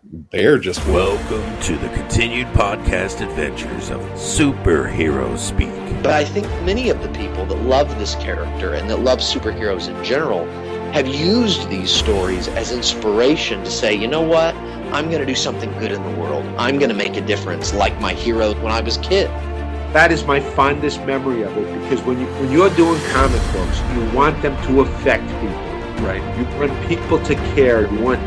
They're just Welcome to the continued podcast adventures of Superhero Speak. But I think many of the people that love this character and that love superheroes in general have used these stories as inspiration to say, you know what? I'm going to do something good in the world. I'm going to make a difference like my hero when I was a kid. That is my fondest memory of it, because when you're doing comic books, you want them to affect people. right. You want people to care. You want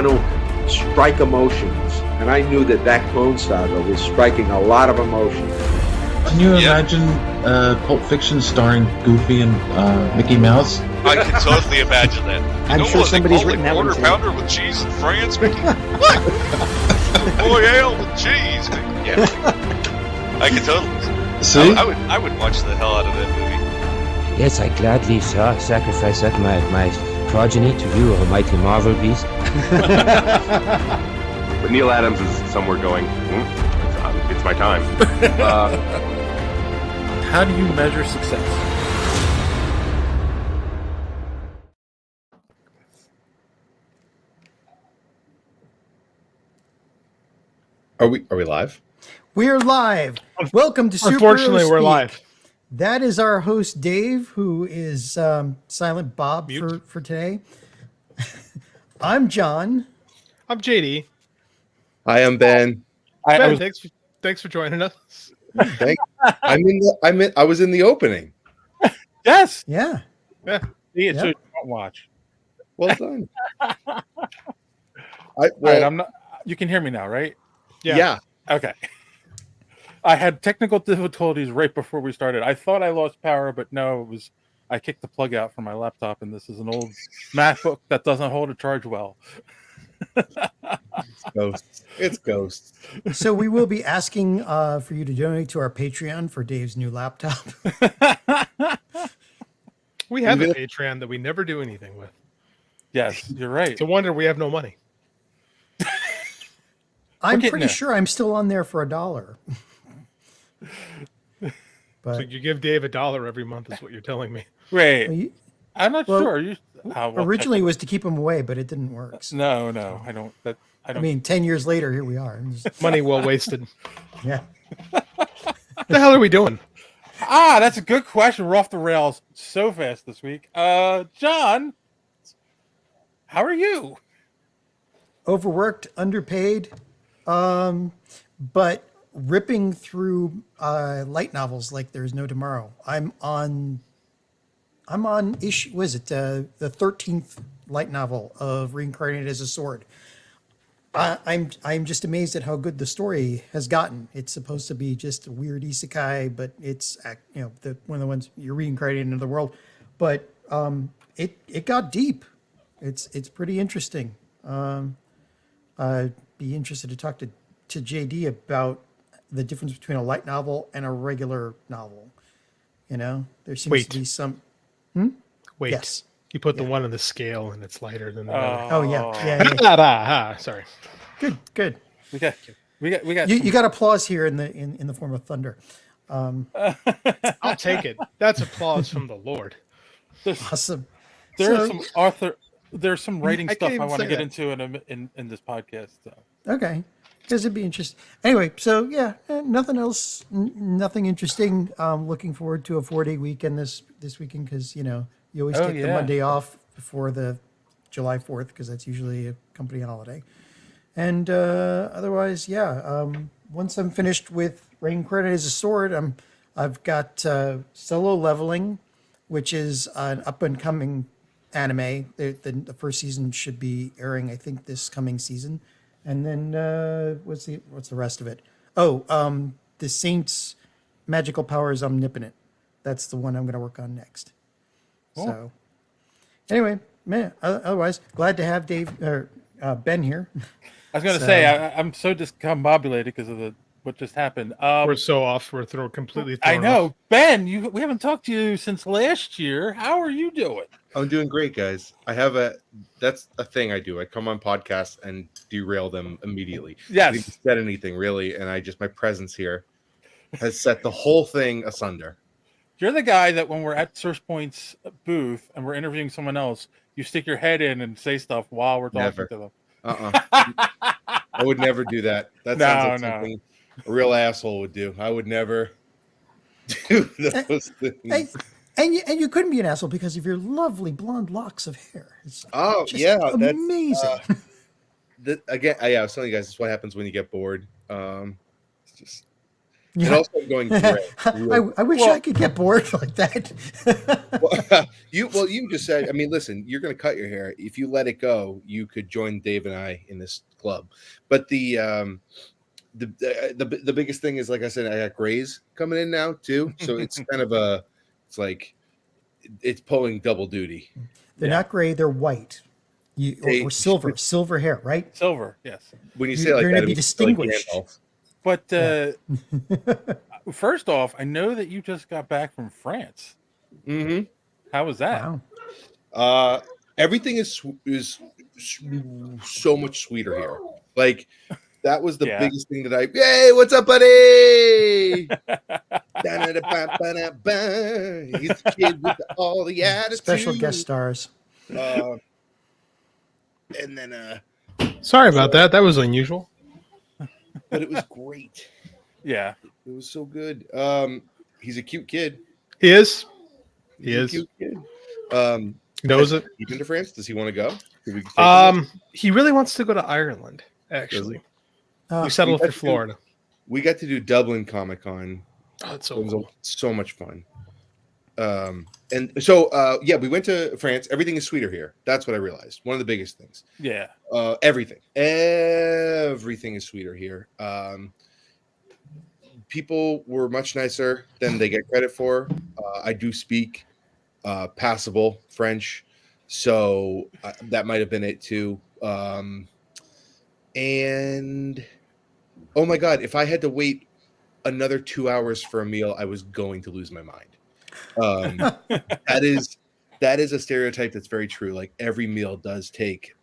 to strike emotions. And I knew that Clone Saga was striking a lot of emotions. Can you imagine Pulp Fiction starring Goofy and Mickey Mouse? I can totally imagine that. I'm sure somebody's written that one quarter too. pounder with cheese and France, Mickey. What? Royale with cheese, Mickey. Yeah, I can totally. See? I would watch the hell out of that movie. Yes, I gladly sacrifice that my progeny to you, almighty Marvel beast. But Neil Adams is somewhere going, it's my time. How do you measure success? Are we live? We're live. Welcome to Superhero Unfortunately, we're Speak. live. That is our host, Dave, who is Silent Bob for today. I'm John. I'm JD. I am Ben. Ben, thanks for joining us. I was in the opening. Yes. Yeah. Yeah. See, it's a watch. Well done. Right, I'm not. You can hear me now, right? Yeah. Okay. I had technical difficulties right before we started. I thought I lost power, but no, it was. I kicked the plug out from my laptop, and this is an old MacBook that doesn't hold a charge well. It's ghosts. So we will be asking for you to donate to our Patreon for Dave's new laptop. We have a Patreon that we never do anything with. Yes, you're right. It's a wonder we have no money. I'm pretty sure I'm still on there for $1. So you give Dave $1 every month is what you're telling me. Wait, I'm not sure. Originally, it was to keep him away, but it didn't work. So. No, I don't. I mean, 10 years later, here we are. Money well wasted. Yeah. What the hell are we doing? That's a good question. We're off the rails so fast this week. John, how are you? Overworked, underpaid, but ripping through light novels like there's no tomorrow. I'm on issue. Was it the 13th light novel of Reincarnated as a Sword? I'm just amazed at how good the story has gotten. It's supposed to be just a weird isekai, but it's one of the ones you're reincarnated into the world. But it got deep. It's pretty interesting. I'd be interested to talk to JD about the difference between a light novel and a regular novel. There seems to be some. Wait. Yes. You put the one on the scale and it's lighter than the other. Oh yeah. Sorry. Good. We got. You got applause here in the form of thunder. I'll take it. That's applause from the Lord. Awesome. There's some writing stuff I want to get into in this podcast. So. Okay. Because it'd be interesting. Anyway, so yeah, nothing else, nothing interesting. Looking forward to a 4-day weekend this weekend because you always take the Monday off before the July 4th because that's usually a company holiday. And otherwise, once I'm finished with Reincarnated as a Sword, I've got Solo Leveling, which is an up and coming anime. The first season should be airing, I think, this coming season. And then what's the rest of it? The Saints' Magical Powers Omnipotent. That's the one I'm going to work on next. Cool. So, anyway, otherwise, glad to have Ben here. I was going to say I'm so discombobulated because of what just happened. We're so off. We're completely. I know, off. Ben. We haven't talked to you since last year. How are you doing? I'm doing great, guys. That's a thing I do. I come on podcasts and derail them immediately. Yes. I didn't said anything really, and my presence here has set the whole thing asunder. You're the guy that when we're at Source Point's booth and we're interviewing someone else, you stick your head in and say stuff while we're talking to them. I would never do that. That sounds like something a real asshole would do. I would never do those things. And you couldn't be an asshole because of your lovely blonde locks of hair. It's just amazing. Again, I was telling you guys, this is what happens when you get bored. It's just. And also going gray. I wish I could get bored like that. You just said, I mean, listen, you're going to cut your hair. If you let it go, you could join Dave and I in this club. But the biggest thing is, like I said, I got grays coming in now too. So it's kind of it's pulling double duty. They're not gray, they're white. Or silver hair, right? Silver, yes. When you say like you're that, going to be distinguished. But first off, I know that you just got back from France. Mm-hmm. How was that? Wow. Everything is so much sweeter here. Like that was the biggest thing that hey, what's up, buddy? He's the kid with all the attitude. Special guest stars. And then sorry about that. That was unusual. But it was great. Yeah. It was so good. He's a cute kid. He is. He's a cute kid. Knows it. He's been to France. Does he want to go? He really wants to go to Ireland, actually. We settled for Florida. We got to do Dublin Comic Con. Oh, that's so cool. So much fun. And so we went to France. Everything is sweeter here. That's what I realized. One of the biggest things. Yeah. Everything is sweeter here. People were much nicer than they get credit for. I do speak passable French, so that might have been it too. And oh my God, if I had to wait another 2 hours for a meal, I was going to lose my mind. That is a stereotype that's very true. Like every meal does take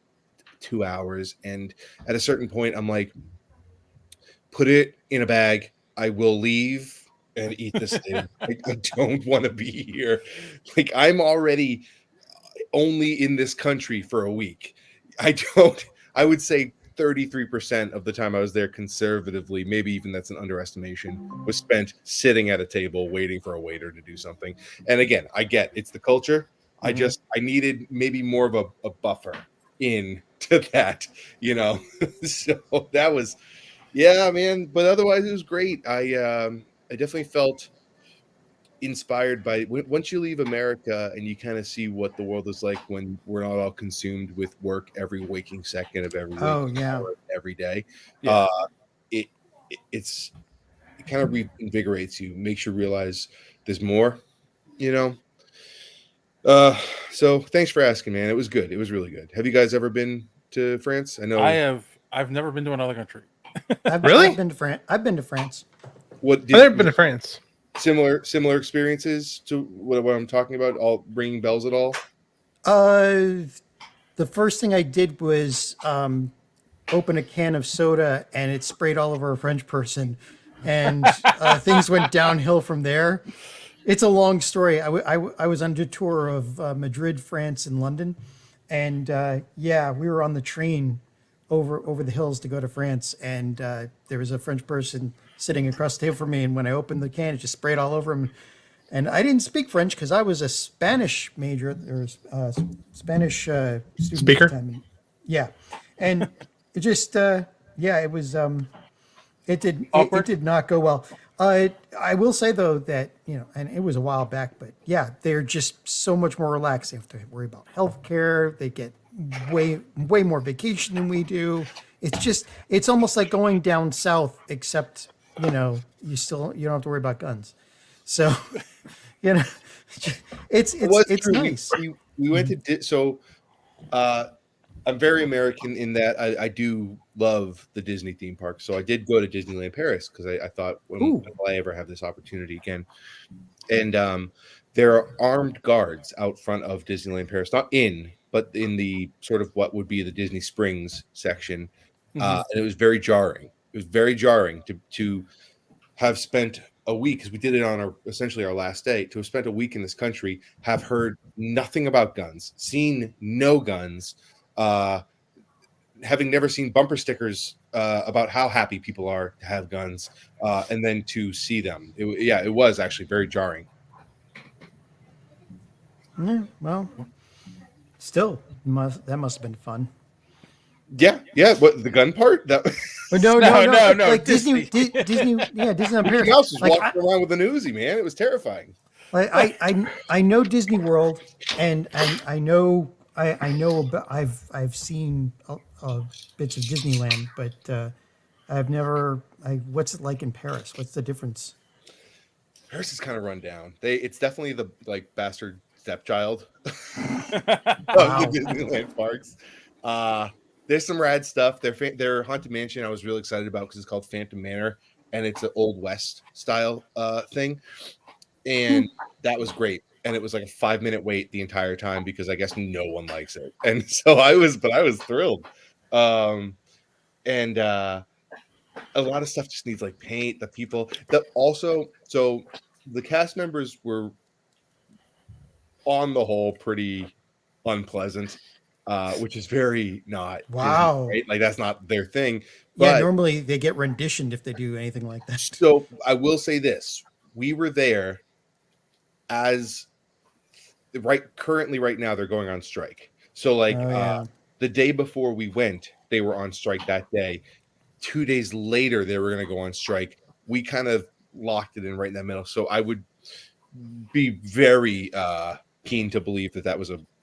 2 hours, and at a certain point I'm like, put it in a bag, I will leave and eat this thing. I don't want to be here. Like I'm already only in this country for a week. I would say 33% of the time I was there conservatively, maybe even that's an underestimation, was spent sitting at a table waiting for a waiter to do something. And again, I get it's the culture. I needed maybe more of a buffer in to that, so that was, man. But otherwise it was great. I definitely felt inspired by once you leave America and you kind of see what the world is like when we're not all consumed with work every waking second of every every day. Yeah. It kind of reinvigorates you, makes you realize there's more, so thanks for asking, man. It was good. It was really good. Have you guys ever been to France? I know I have. I've never been to another country. I've been to France. I've been to France. I've never been to France. Similar experiences to what I'm talking about, all ringing bells at all? The first thing I did was open a can of soda, and it sprayed all over a French person, and things went downhill from there. It's a long story. I was on a tour of Madrid, France, and London, and we were on the train over the hills to go to France, and there was a French person sitting across the table from me, and when I opened the can, it just sprayed all over him. And I didn't speak French because I was a Spanish major, or Spanish student speaker. At the time. Yeah, and it just it was it did not go well. I will say though that and it was a while back, but they're just so much more relaxed. They have to worry about healthcare. They get way more vacation than we do. It's almost like going down south, except you don't have to worry about guns. So it's nice. We went to I'm very American in that I do love the Disney theme park. So I did go to Disneyland Paris because I thought, will I ever have this opportunity again? And there are armed guards out front of Disneyland Paris, not but in the sort of what would be the Disney Springs section. And it was very jarring. It was very jarring to have spent a week, because we did it on essentially our last day, to have spent a week in this country, have heard nothing about guns, seen no guns, having never seen bumper stickers about how happy people are to have guns, and then to see them, it was actually very jarring. Yeah, well, still, that must have been fun. Yeah. What, the gun part? That no. Like Disney, Disney on Mickey Paris. Mouse was Like, walking around with an Uzi, man. It was terrifying. Like I know Disney World, and I know about, I've seen bits of Disneyland, but I've never. What's it like in Paris? What's the difference? Paris is kind of run down. It's definitely the bastard stepchild of the Disneyland parks. There's some rad stuff. Their Haunted Mansion I was really excited about because it's called Phantom Manor, and it's an Old West style thing, and that was great. And it was like a 5-minute wait the entire time because I guess no one likes it, and so I was thrilled. And a lot of stuff just needs like paint. The people that also, so the cast members were on the whole pretty unpleasant, which is very not wow, Disney, right? Like that's not their thing. Yeah, But, normally they get renditioned if they do anything like that. So I will say this: we were there as currently right now they're going on strike. So like the day before we went, they were on strike that day. 2 days later, they were going to go on strike. We kind of locked it in right in that middle. So I would be very keen to believe that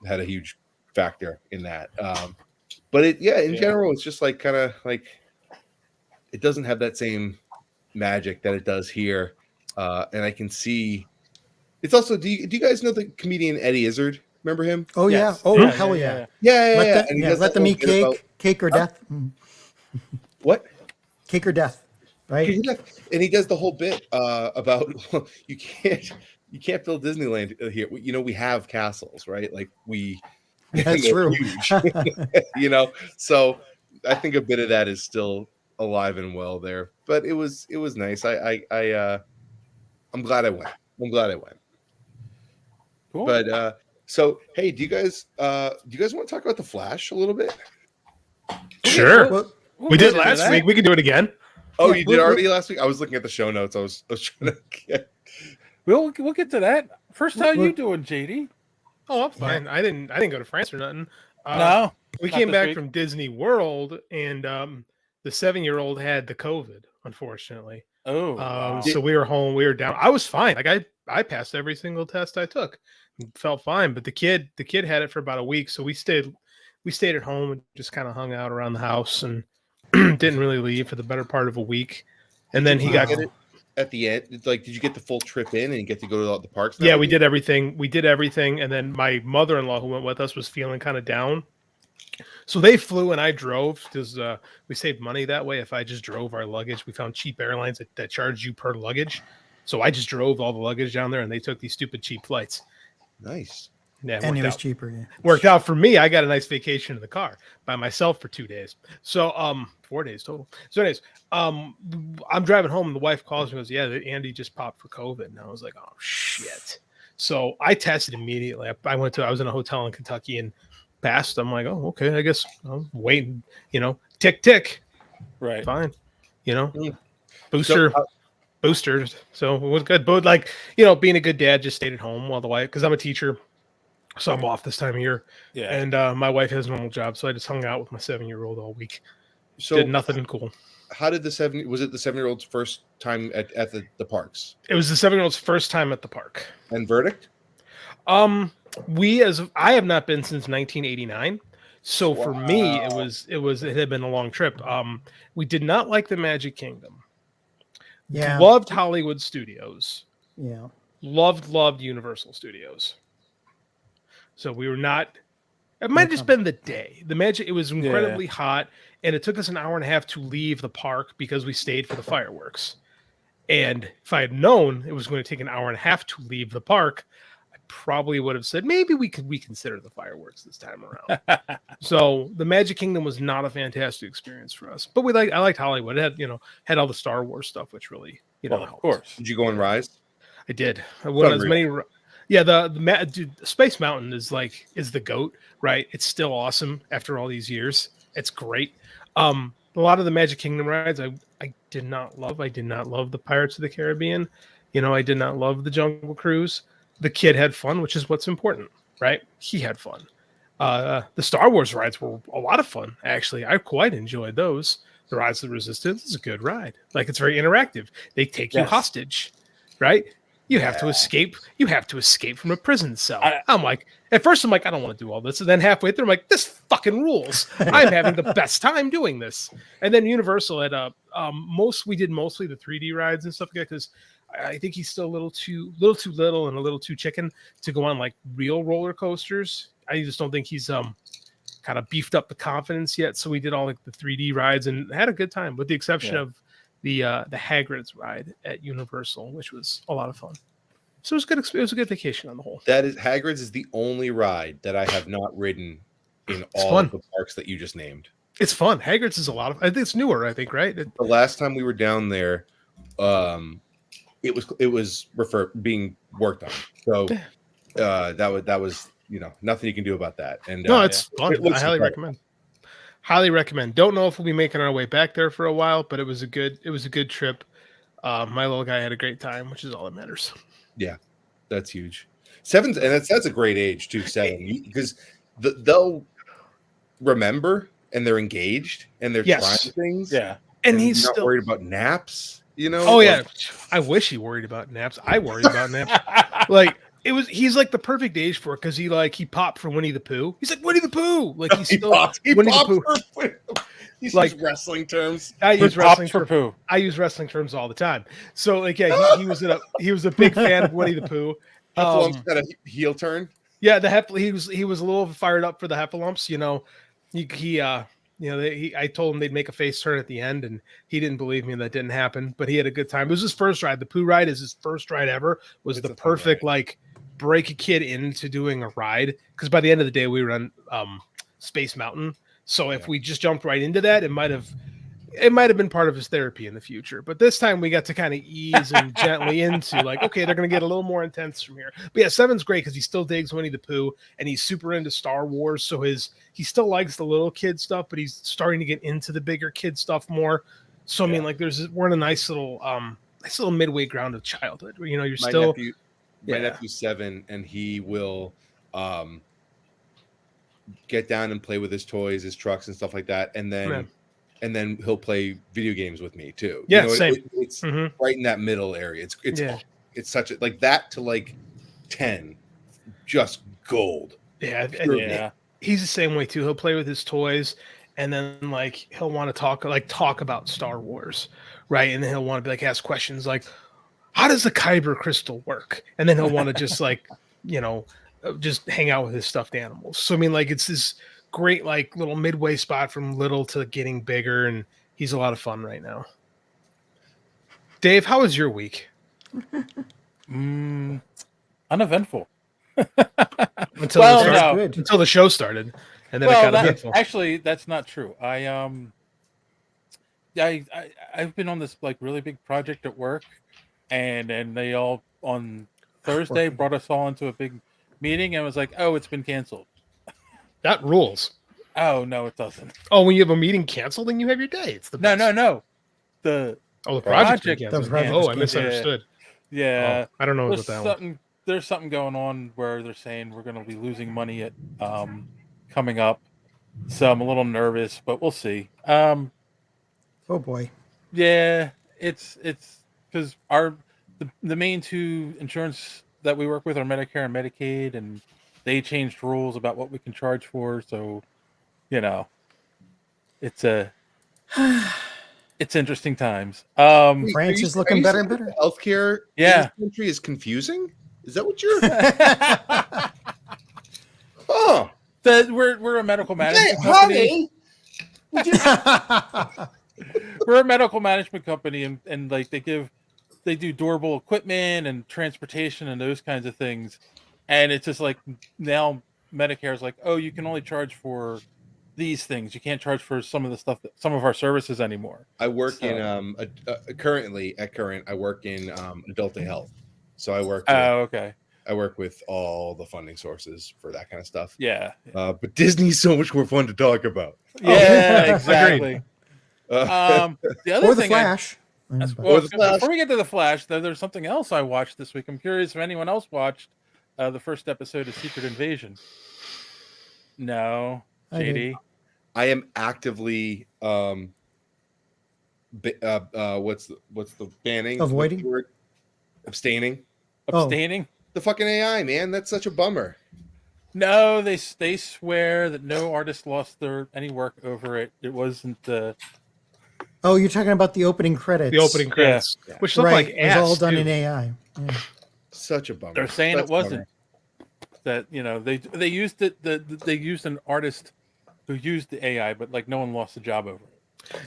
had a huge factor in that. But in general, it's just like kind of like it doesn't have that same magic that it does here. And I can see it's also. Do you guys know the comedian Eddie Izzard? Remember him? Oh yes. Yeah. Oh hell yeah. Yeah. Let them eat cake or death. What? Cake or death, right? And he does the whole bit about you can't build Disneyland here. You know, we have castles, right? Like that's true. Huge, you know. So I think a bit of that is still alive and well there. But it was nice. I'm glad I went. Cool. But so hey, do you guys want to talk about the Flash a little bit? Sure. Well, we did last week. We can do it again. Oh, you did already last week? I was looking at the show notes. I was trying to get. We'll get to that. First, how you doing, JD? Oh, I'm fine. I didn't go to France or nothing. No, we came back from Disney World, and the 7-year-old had the COVID, unfortunately. Oh, wow. So we were home. We were down. I was fine. Like I passed every single test I took. Felt fine, but the kid had it for about a week. So we stayed at home and just kind of hung out around the house and didn't really leave for the better part of a week. And then he got it at the end. It's like, did you get the full trip in and get to go to all the parks? Yeah, we did everything. And then my mother-in-law who went with us was feeling kind of down. So they flew and I drove because we saved money that way. If I just drove our luggage, we found cheap airlines that charge you per luggage. So I just drove all the luggage down there and they took these stupid cheap flights. Nice. Yeah, and it was cheaper. Yeah. Worked out for me. I got a nice vacation in the car by myself for 2 days. So 4 days total. So anyways, I'm driving home and the wife calls me and goes, "Yeah, Andy just popped for COVID." And I was like, "Oh shit." So I tested immediately. I was in a hotel in Kentucky and passed. I'm like, "Oh, okay, I guess I'm waiting, tick. Right. Fine. Boosters. So it was good. But being a good dad, just stayed at home while the wife, because I'm a teacher. So I'm off this time of year. Yeah. And my wife has a normal job. So I just hung out with my 7-year-old all week. So did nothing cool. How did was it the 7-year-old's first time at the parks? It was the 7-year-old's first time at the park. And verdict? I have not been since 1989. So for me, it had been a long trip. We did not like the Magic Kingdom. Yeah. Loved Hollywood Studios. Yeah. Loved Universal Studios. So we were not. It might have just been the day. The Magic. It was incredibly hot, and it took us an hour and a half to leave the park because we stayed for the fireworks. And if I had known it was going to take an hour and a half to leave the park, I probably would have said maybe we could reconsider the fireworks this time around. So the Magic Kingdom was not a fantastic experience for us, but I liked Hollywood. It had all the Star Wars stuff, which really helped. Of course. Did you go on Rise? I did. I went as many. Yeah, the Space Mountain is the GOAT, right? It's still awesome after all these years. It's great. A lot of the Magic Kingdom rides I did not love. I did not love the Pirates of the Caribbean. I did not love the Jungle Cruise. The kid had fun, which is what's important, right? He had fun. The Star Wars rides were a lot of fun, actually. I quite enjoyed those. The Rise of the Resistance is a good ride. Like, it's very interactive. They take you hostage, right? You have to escape. You have to escape from a prison cell. At first I'm like, I don't want to do all this. And then halfway through, I'm like, this fucking rules. I'm having the best time doing this. And then Universal had we did mostly the 3D rides and stuff like that, because I think he's still a little too little and a little too chicken to go on like real roller coasters. I just don't think he's kind of beefed up the confidence yet. So we did all like the 3D rides and had a good time, with the exception of the Hagrid's ride at Universal, which was a lot of fun. So it was good. It was a good vacation on the whole. Hagrid's is the only ride that I have not ridden in all of the parks that you just named. It's fun. Hagrid's is a lot of. I think it's newer. I think right. The last time we were down there, it was being worked on. So that was nothing you can do about that. And no, it's fun. I highly recommend. Highly recommend. Don't know if we'll be making our way back there for a while, but it was a good trip. My little guy had a great time, which is all that matters. Yeah, that's huge. 7's, and that's a great age too. 7, because they'll remember and they're engaged and they're trying things. Yeah, and he's not still worried about naps. Oh yeah, I wish he worried about naps. I worried about naps. He's like the perfect age for it, because he popped for Winnie the Pooh. He's like Winnie the Pooh. Like he's still Winnie the Pooh. He's like wrestling terms. I use wrestling for poo. I use wrestling terms all the time. So he was a big fan of Winnie the Pooh. Heffalumps got a heel turn. Yeah, he was a little fired up for the Heffalumps. I told him they'd make a face turn at the end, and he didn't believe me, and that didn't happen. But he had a good time. It was his first ride. The Pooh ride is his first ride ever. Was the perfect break a kid into doing a ride, because by the end of the day we were on Space Mountain. So if we just jumped right into that, it might have been part of his therapy in the future. But this time we got to kind of ease him gently into okay, they're going to get a little more intense from here. But yeah, 7's great because he still digs Winnie the Pooh, and he's super into Star Wars. So he still likes the little kid stuff, but he's starting to get into the bigger kid stuff more. So I mean, we're in a nice little midway ground of childhood where you're still. My nephew's 7, and he will get down and play with his toys, his trucks, and stuff like that, and then he'll play video games with me too. Yeah, same. It's right in that middle area. It's such a that to 10, just gold. Yeah. He's the same way too. He'll play with his toys, and then he'll want to talk about Star Wars, right? And then he'll want to ask questions like, how does the Kyber crystal work? And then he'll want to just just hang out with his stuffed animals. So I mean, it's this great little midway spot from little to getting bigger, and he's a lot of fun right now. Dave, how was your week? Uneventful. Until the show started, and then it got eventful. Actually, that's not true. I've been on this really big project at work, and they all on Thursday brought us all into a big meeting and was like, "Oh, it's been canceled." That rules. Oh no, it doesn't. Oh, when you have a meeting canceled, then you have your day. It's the best. No. The project. I misunderstood. Yeah. I don't know about that one. There's something going on where they're saying we're going to be losing money at coming up, so I'm a little nervous, but we'll see. Oh boy. Yeah, it's because the main two insurance that we work with are Medicare and Medicaid, and they changed rules about what we can charge for. So, it's interesting times. France is looking better and better. Healthcare in this country is confusing. Is that what you're? Oh, we're a medical management company. We're a medical management company, and they do durable equipment and transportation and those kinds of things. And it's just now Medicare is oh, you can only charge for these things. You can't charge for some of the stuff some of our services anymore. I work in currently at Current. I work in adult day health. So I work. Oh, okay. I work with all the funding sources for that kind of stuff. Yeah. But Disney's so much more fun to talk about. Yeah, exactly. The other Or the thing Flash. Before we get to the Flash, there's something else I watched this week. I'm curious if anyone else watched the first episode of Secret Invasion. No, JD. I am actively what's the banning? Avoiding? What's the word? Abstaining. Abstaining. The fucking AI, man. That's such a bummer. No, they swear that no artist lost any work over it. It wasn't the. Oh, you're talking about the opening credits. The opening credits, which look like it was all done in AI. Yeah. Such a bummer. They're saying That's it wasn't. That they used it. They used an artist who used the AI, but like no one lost the job over it.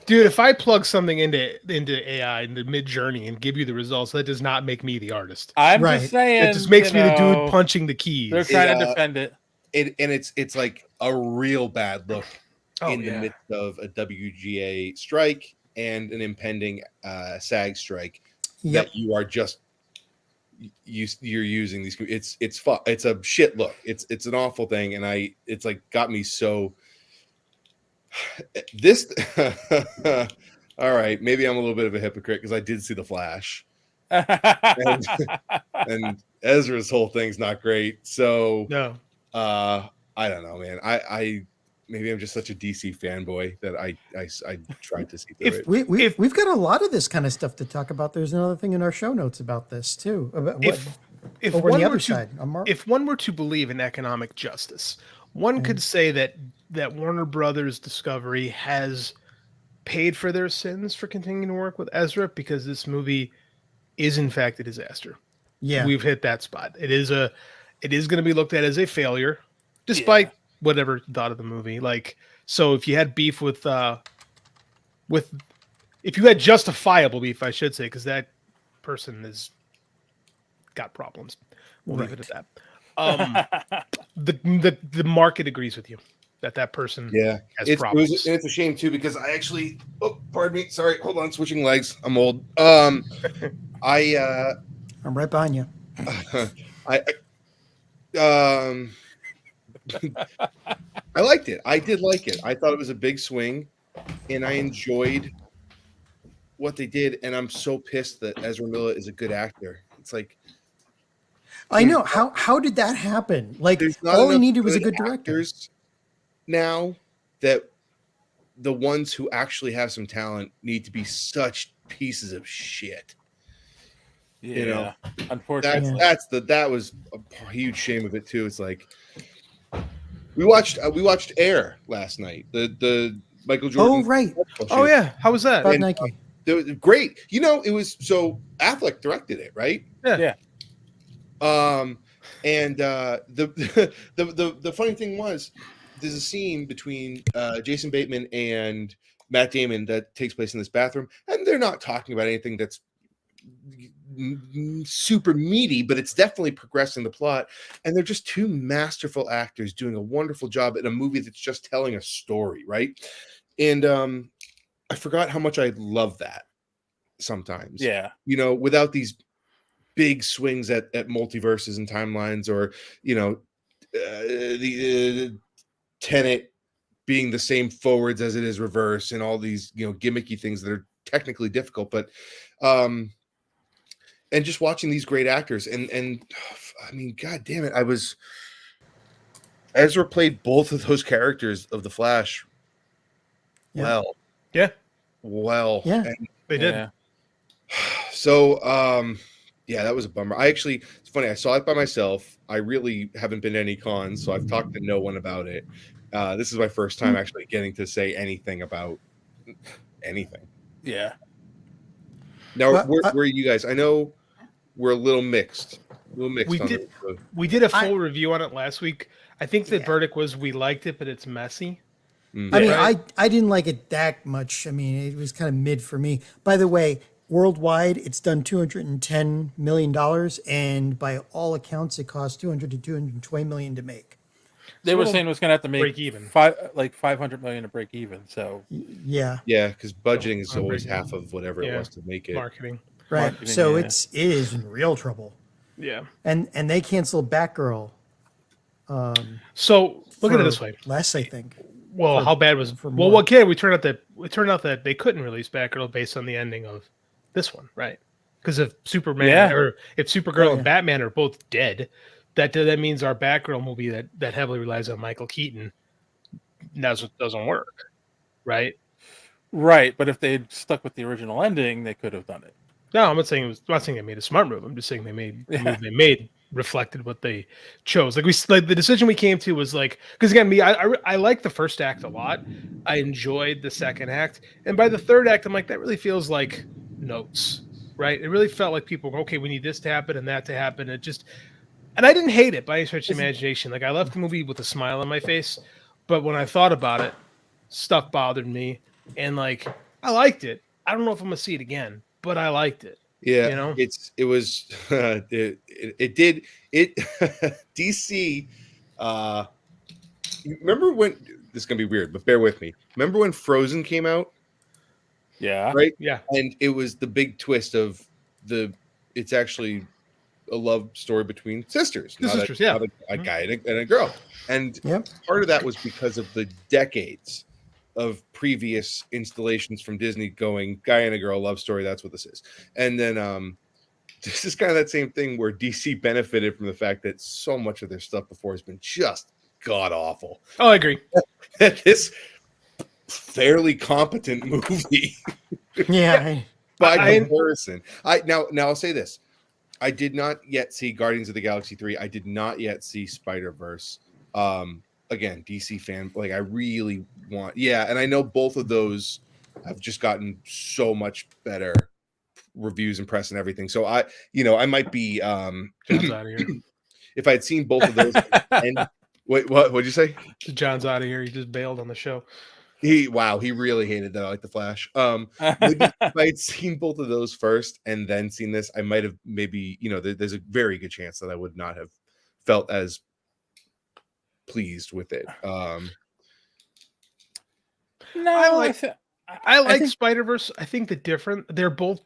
Dude, if I plug something into AI into Mid-Journey and give you the results, that does not make me the artist. I'm just saying. It just makes me the dude punching the keys. They're trying to defend it. It's like a real bad look in the midst of a WGA strike and an impending SAG strike. Yep. That you are just you're using these. It's a shit look. It's an awful thing, and it's like got me so. This all right, maybe I'm a little bit of a hypocrite because I did see the Flash, and Ezra's whole thing's not great. So no, I don't know, man. I maybe I'm just such a DC fanboy that I tried to see through it. We've got a lot of this kind of stuff to talk about. There's another thing in our show notes about this too. About if over on the one other side, if one were to believe in economic justice, one could say that Warner Brothers Discovery has paid for their sins for continuing to work with Ezra, because this movie is in fact a disaster. Yeah, we've hit that spot. It is going to be looked at as a failure, despite whatever you thought of the movie. Like, so if you had beef with if you had justifiable beef, I should say, because that person has got problems. We'll leave it at that. The market agrees with you that person has problems. It's a shame too, because I actually pardon me, sorry, hold on, switching legs, I'm old. I'm right behind you. I liked it. I did like it. I thought it was a big swing, and I enjoyed what they did, and I'm so pissed that Ezra Miller is a good actor. It's like, I know how did that happen? Like, all he needed was a good director. Now that the ones who actually have some talent need to be such pieces of shit. Yeah, you know, unfortunately, that was a huge shame of it too. It's like we watched Air last night. The Michael Jordan. Oh right. Oh yeah. How was that? Nike. It was great. You know, it was so Affleck directed it, right? Yeah. And the funny thing was, there's a scene between Jason Bateman and Matt Damon that takes place in this bathroom, and they're not talking about anything that's super meaty, but it's definitely progressing the plot. And they're just two masterful actors doing a wonderful job in a movie that's just telling a story, right? And I forgot how much I love that sometimes. Yeah. You know, without these big swings at multiverses and timelines, or, you know, the Tenet being the same forwards as it is reverse, and all these, you know, gimmicky things that are technically difficult, but and just watching these great actors, and I mean, god damn it, Ezra played both of those characters of the Flash well. Yeah. Well. Yeah. And they did. so that was a bummer. It's funny, I saw it by myself. I really haven't been to any cons, so I've talked to no one about it. This is my first time actually getting to say anything about anything. Yeah. Now, where are you guys? I know we're a little mixed. We did a full review on it last week. I think the verdict was we liked it, but it's messy. I mean, I didn't like it that much. I mean, it was kind of mid for me. By the way, worldwide, it's done $210 million, and by all accounts, it cost $200 to $220 million to make. They were saying it was going to have to make break even, like $500 million to break even. So yeah, because budgeting is always half of whatever it was to make it. Marketing, right? Marketing, so it is in real trouble. Yeah. And they canceled Batgirl. So look at it this way. Less, I think. Well, how bad was? Well, what kid? We turned out that they couldn't release Batgirl based on the ending of this one, right? Because if Superman or if Supergirl and Batman are both dead, that means our Batgirl movie that heavily relies on Michael Keaton doesn't work, right? Right, but if they had stuck with the original ending, they could have done it. No, I'm not saying they made a smart move. I'm just saying they made the move they made reflected what they chose. Like the decision we came to was like, because again, I like the first act a lot. I enjoyed the second act, and by the third act, I'm like, that really feels like notes, right? It really felt like people were okay. We need this to happen and that to happen. And I didn't hate it by any stretch of the imagination. Like I left the movie with a smile on my face, but when I thought about it, stuff bothered me, and like I liked it. I don't know if I'm gonna see it again, but I liked it. Yeah, you know, it was it did DC. Remember when this is gonna be weird, but bear with me. Remember when Frozen came out? Yeah, right. Yeah, and it was the big twist of it's actually a love story between sisters, not a guy and a girl. And part of that was because of the decades of previous installations from Disney going guy and a girl love story. That's what this is. And then this is kind of that same thing where DC benefited from the fact that so much of their stuff before has been just god awful. Oh, I agree. This fairly competent movie. By comparison. Now I'll say this. I did not yet see Guardians of the Galaxy 3. I did not yet see Spider-Verse. Again, DC fan, like I really want, and I know both of those have just gotten so much better reviews and press and everything. So I might be John's out of here. If I had seen both of those. And what'd you say? John's out of here. He just bailed on the show. He really hated that I like the Flash. Maybe if I had seen both of those first and then seen this, I might have maybe, there's a very good chance that I would not have felt as pleased with it. I like Spider-Verse. I think they're both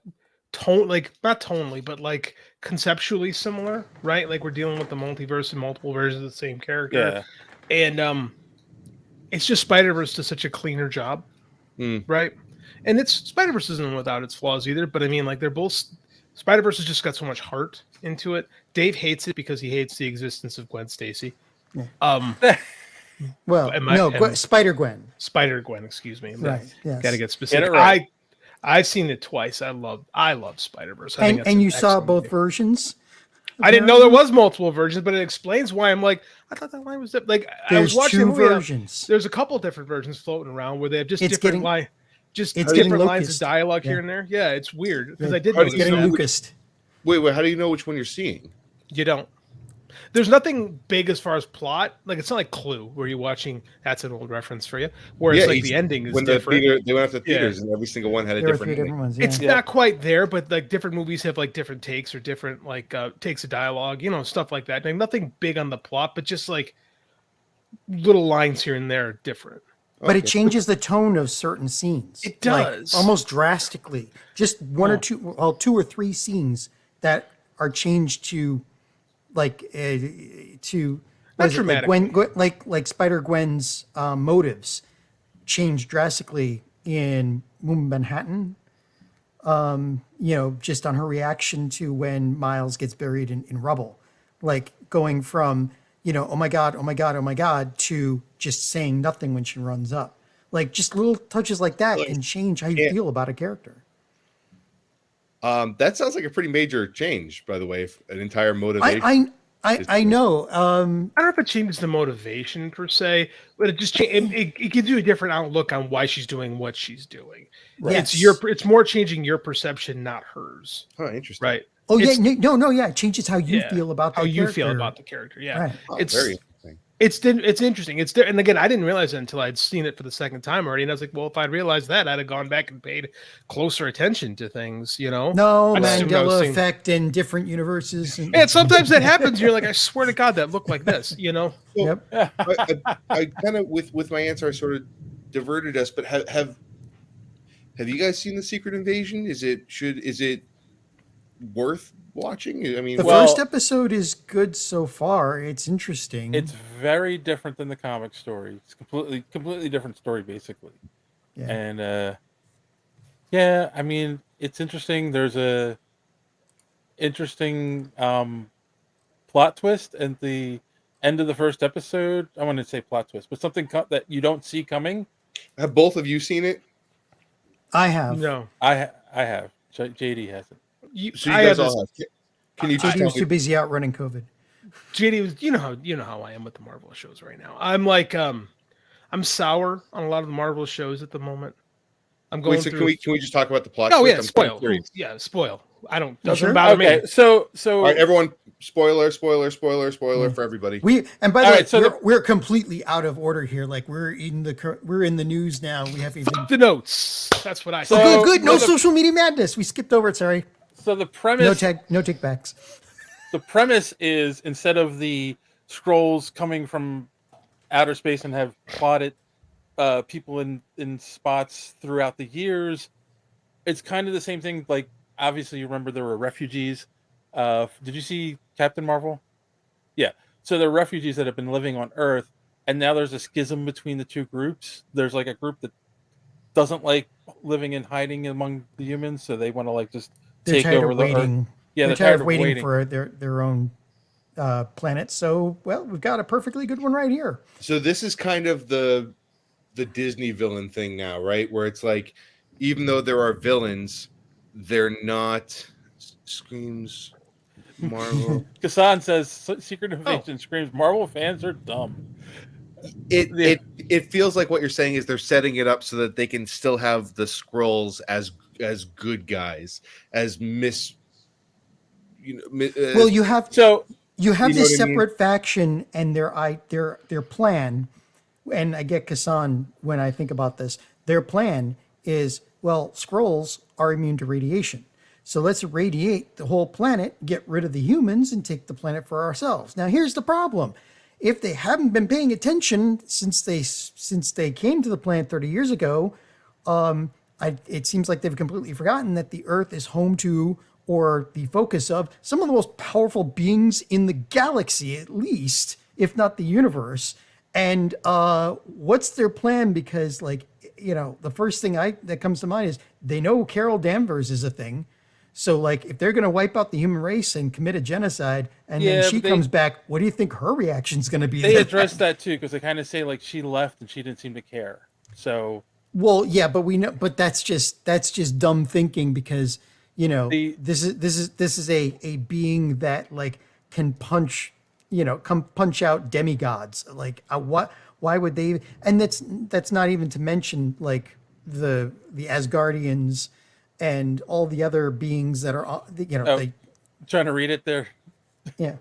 not tonally, but like conceptually similar, right? Like we're dealing with the multiverse and multiple versions of the same character. And it's just Spider-Verse does such a cleaner job, right? And Spider-Verse isn't without its flaws either, but I mean, like they're both Spider-Verse has just got so much heart into it. Dave hates it because he hates the existence of Gwen Stacy. Spider-Gwen. Spider-Gwen, excuse me. Right. Yes. Got to get specific. Right. I've seen it twice. I love Spider-Verse. And you saw both versions? I didn't know there was multiple versions, but it explains why I'm like, I thought that line was like I was watching two the movie, versions. There's a couple different versions floating around where they have different lines of dialogue here and there. Yeah, it's weird because I did notice getting Lucas. Wait, how do you know which one you're seeing? You don't. There's nothing big as far as plot. Like it's not like Clue where you're watching. That's an old reference for you. Whereas like the ending is when different. They went after theaters and every single one had a different ending. Ones, It's not quite there, but like different movies have like different takes or different like takes of dialogue, stuff like that. Like nothing big on the plot, but just like little lines here and there are different. But it changes the tone of certain scenes. It does. Like, almost drastically. Just one or two or three scenes that are changed to like Spider-Gwen's motives change drastically in Manhattan. Just on her reaction to when Miles gets buried in rubble, like going from oh my god to just saying nothing when she runs up. Like just little touches like that can change how you feel about a character. That sounds like a pretty major change, by the way, an entire motivation. I know. I don't know if it changes the motivation per se, but it just it gives you a different outlook on why she's doing what she's doing. Right. Yes. It's more changing your perception, not hers. Oh, interesting. Right. Oh, it changes how you feel about the character. Yeah. Right. It's very interesting. It's interesting. And again, I didn't realize it until I'd seen it for the second time already. And I was like, well, if I'd realized that, I'd have gone back and paid closer attention to things, No, Mandela effect in different universes. And sometimes that happens. You're like, I swear to God, that looked like this, Yep. I kind of, with my answer, I sort of diverted us, but have you guys seen The Secret Invasion? Is it worth watching? I mean, The first episode is good so far. It's interesting. It's very different than the comic story. It's completely different story, basically. Yeah. And yeah, I mean, it's interesting. There's a interesting plot twist at the end of the first episode. I want to say plot twist, but something that you don't see coming. Have both of you seen it? I have. No, I have. JD hasn't. So you guys all have. Can you JD was too busy outrunning COVID. JD was, you know how I am with the Marvel shows right now. I'm like, I'm sour on a lot of the Marvel shows at the moment. I'm going through. Can we just talk about the plot? Oh yeah, I'm spoil. curious. Yeah, spoil. I don't. You Doesn't sure? bother me. So All right, everyone. Spoiler for everybody. And by the way, so we're completely out of order here. Like we're in the news now. We have even the notes. That's what I said. Oh, good. No social media madness. We skipped over it. Sorry. So the premise. No take backs. The premise is instead of the Skrulls coming from outer space and have plotted people in spots throughout the years, it's kind of the same thing. Like obviously, you remember there were refugees. Did you see Captain Marvel? Yeah. So there are refugees that have been living on Earth, and now there's a schism between the two groups. There's like a group that doesn't like living and hiding among the humans, so they want to like just take over the Earth. Yeah, they're tired of waiting for their own planet. So, well, we've got a perfectly good one right here. So this is kind of the Disney villain thing now, right? Where it's like, even though there are villains, they're not screams. Marvel. Kassan says Secret Invasion screams Marvel fans are dumb. It feels like what you're saying is they're setting it up so that they can still have the Skrulls as good guys, as well, you have this separate mean? faction and their plan, and I get Kassan when I think about this. Their plan is, well, Skrulls are immune to radiation. So let's irradiate the whole planet, get rid of the humans, and take the planet for ourselves. Now, here's the problem. If they haven't been paying attention since they came to the planet 30 years ago, it seems like they've completely forgotten that the Earth is home to, or the focus of, some of the most powerful beings in the galaxy, at least, if not the universe. And what's their plan? Because, like, the first thing that comes to mind is they know Carol Danvers is a thing. So, like, if they're going to wipe out the human race and commit a genocide, and then she comes back, what do you think her reaction's going to be? They address that too, because they kind of say like she left and she didn't seem to care. So, well, yeah, but we know, but that's just dumb thinking, because this is a being that like can punch out demigods. Like why would they? And that's not even to mention like the Asgardians and all the other beings that are, trying to read it there. Yeah.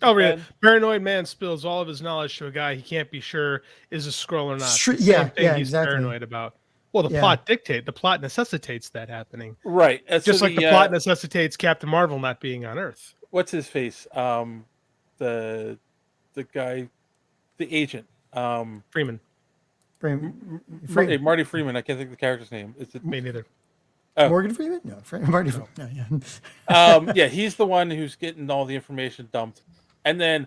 I'll read it. Paranoid man spills all of his knowledge to a guy he can't be sure is a Skrull or not. He's exactly. Paranoid about. Well, the plot necessitates that happening. Right. Just like the plot necessitates Captain Marvel not being on Earth. What's his face? The guy, the agent. Freeman. Marty Freeman. I can't think of the character's name. Me neither. Morgan Freeman? No, Marty Freeman. No, yeah, he's the one who's getting all the information dumped. And then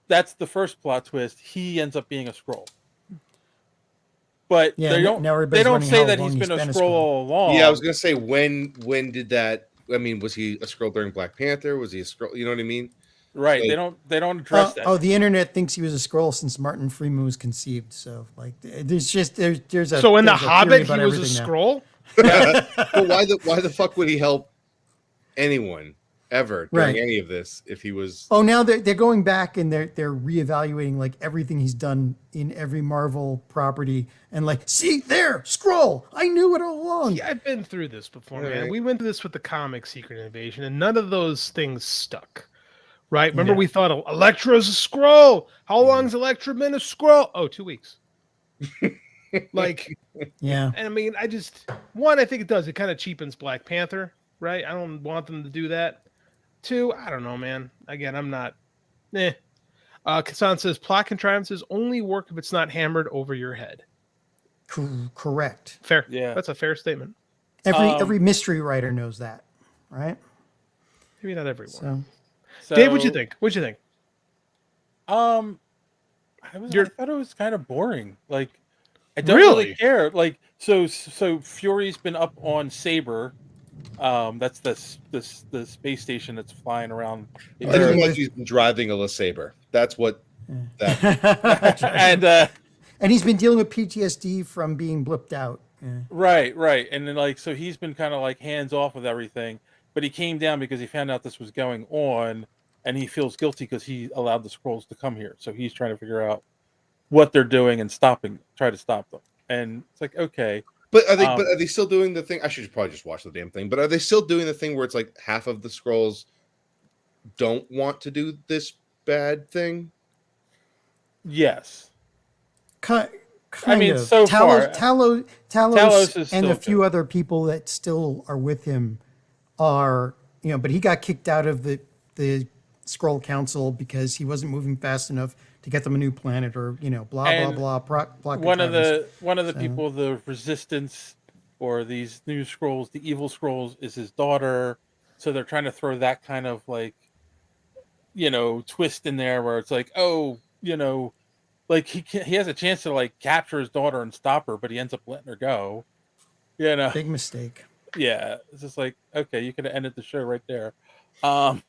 that's the first plot twist. He ends up being a Skrull. But they don't say that he's been a Skrull all along. Yeah, I was going to say, when did that, I mean, was he a Skrull during Black Panther? Was he a Skrull? You know what I mean? Right. Like, they don't address that. Oh, the internet thinks he was a Skrull since Martin Freeman was conceived. So like there's a So in The Hobbit he was a Skrull? Yeah. But why the fuck would he help anyone ever during any of this if he was? Oh, now they're going back and they're reevaluating like everything he's done in every Marvel property, and like, see there, Skrull, I knew it all along. Yeah, I've been through this before, man. We went through this with the comic Secret Invasion, and none of those things stuck. Right? Remember, we thought Elektra's a Skrull. How long's Elektra been a Skrull? Oh, 2 weeks. Like, yeah. And I mean, I think it does. It kind of cheapens Black Panther, right? I don't want them to do that. 2, I don't know, man. Again, I'm not. Kassan says plot contrivances only work if it's not hammered over your head. Correct. Fair. Yeah, that's a fair statement. Every mystery writer knows that, right? Maybe not everyone. So, Dave, what'd you think? I thought it was kind of boring. Like, I don't really care. Like, so Fury's been up on Saber. That's the space station that's flying around. I feel like he's been driving a LeSabre. That's what that. and he's been dealing with PTSD from being blipped out. Yeah. Right. And then like, so he's been kind of like hands off with everything, but he came down because he found out this was going on, and he feels guilty because he allowed the Skrulls to come here. So he's trying to figure out what they're doing and try to stop them. And it's like, okay. But are they still doing the thing? I should probably just watch the damn thing. But are they still doing the thing where it's like half of the Skrulls don't want to do this bad thing? Yes. I mean, so far, Talos and a few other people that still are with him are, but he got kicked out of the Skrull Council because he wasn't moving fast enough to get them a new planet, or blah blah blah. One of the people, the Resistance, or these new Skrulls, the evil Skrulls, is his daughter. So they're trying to throw that kind of like, twist in there where it's like, like he has a chance to like capture his daughter and stop her, but he ends up letting her go. Big mistake. Yeah, it's just like, okay, you could have ended the show right there. And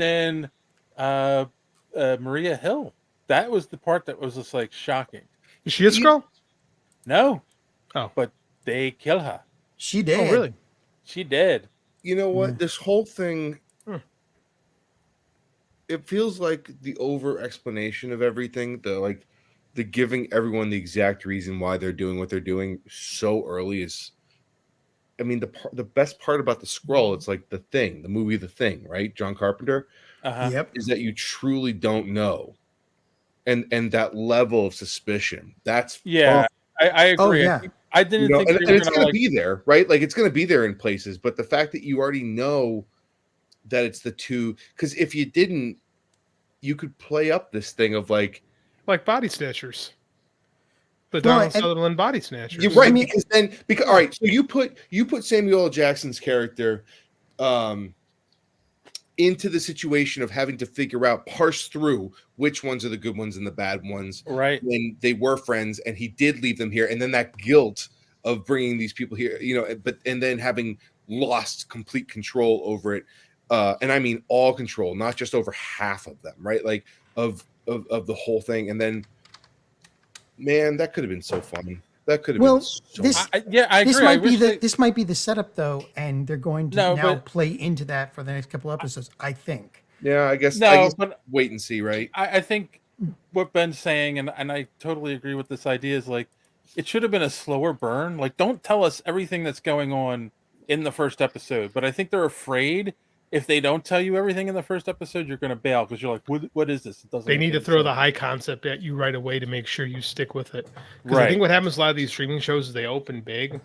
then Maria Hill, that was the part that was just like shocking. Is she a Skrull? No. Oh, but they kill her. She did. Oh, really? She did. You know what? This whole thing. It feels like the over explanation of everything, the giving everyone the exact reason why they're doing what they're doing so early is. I mean, the best part about the Skrull, it's like the movie The Thing, right? John Carpenter. Yep. Is that you truly don't know, and that level of suspicion. That's I agree. Oh, yeah. I didn't think and it's going to be there, right? Like it's going to be there in places, but the fact that you already know that it's the two, because if you didn't, you could play up this thing of like Body Snatchers, the Donald Sutherland Body Snatchers. You're right, because all right, so you put Samuel L. Jackson's character into the situation of having to parse through which ones are the good ones and the bad ones, right? When they were friends and he did leave them here, and then that guilt of bringing these people here, and then having lost complete control over it. And I mean all control, not just over half of them, right? Like of the whole thing. And then, man, that could have been so fun. That could have been so I agree. This might be the setup though, and they're going to play into that for the next couple episodes, I think. Yeah, I guess but wait and see, right? I think what Ben's saying, and I totally agree with this idea, is like it should have been a slower burn. Like, don't tell us everything that's going on in the first episode. But I think they're afraid if they don't tell you everything in the first episode, you're going to bail because you're like, what is this? It doesn't. They need to throw the high concept at you right away to make sure you stick with it. Because I think what happens a lot of these streaming shows is they open big,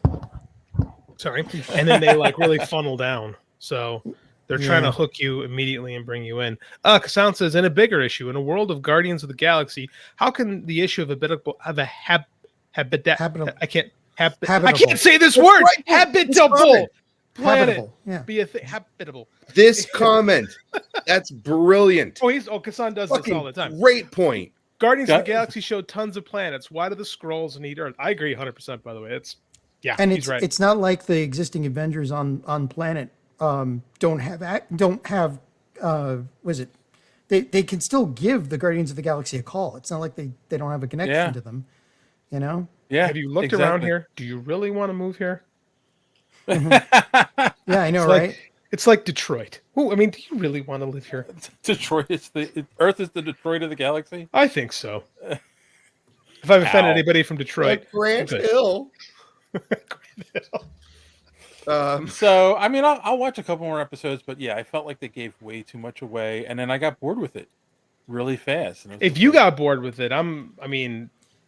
and then they like really funnel down. So they're trying to hook you immediately and bring you in. Kassan says, in a bigger issue, in a world of Guardians of the Galaxy, how can the issue of habitable I can't say this word. Habitable. Planet be a thing. Habitable. This comment, that's brilliant. Kassan does this all the time. Great point. Guardians of the Galaxy showed tons of planets. Why do the Skrulls need Earth? I agree 100%. By the way, he's right. It's not like the existing Avengers on planet don't have was it? They can still give the Guardians of the Galaxy a call. It's not like they don't have a connection to them. Yeah. Have you looked around here? Do you really want to move here? Yeah, I know, right? It's like Detroit. Oh, I mean, do you really want to live here? Detroit is Earth is the Detroit of the galaxy? I think so. If I've offended anybody from Detroit, like Grant Hill. So I mean, I'll watch a couple more episodes, but yeah, I felt like they gave way too much away, and then I got bored with it really fast. If you got bored with it,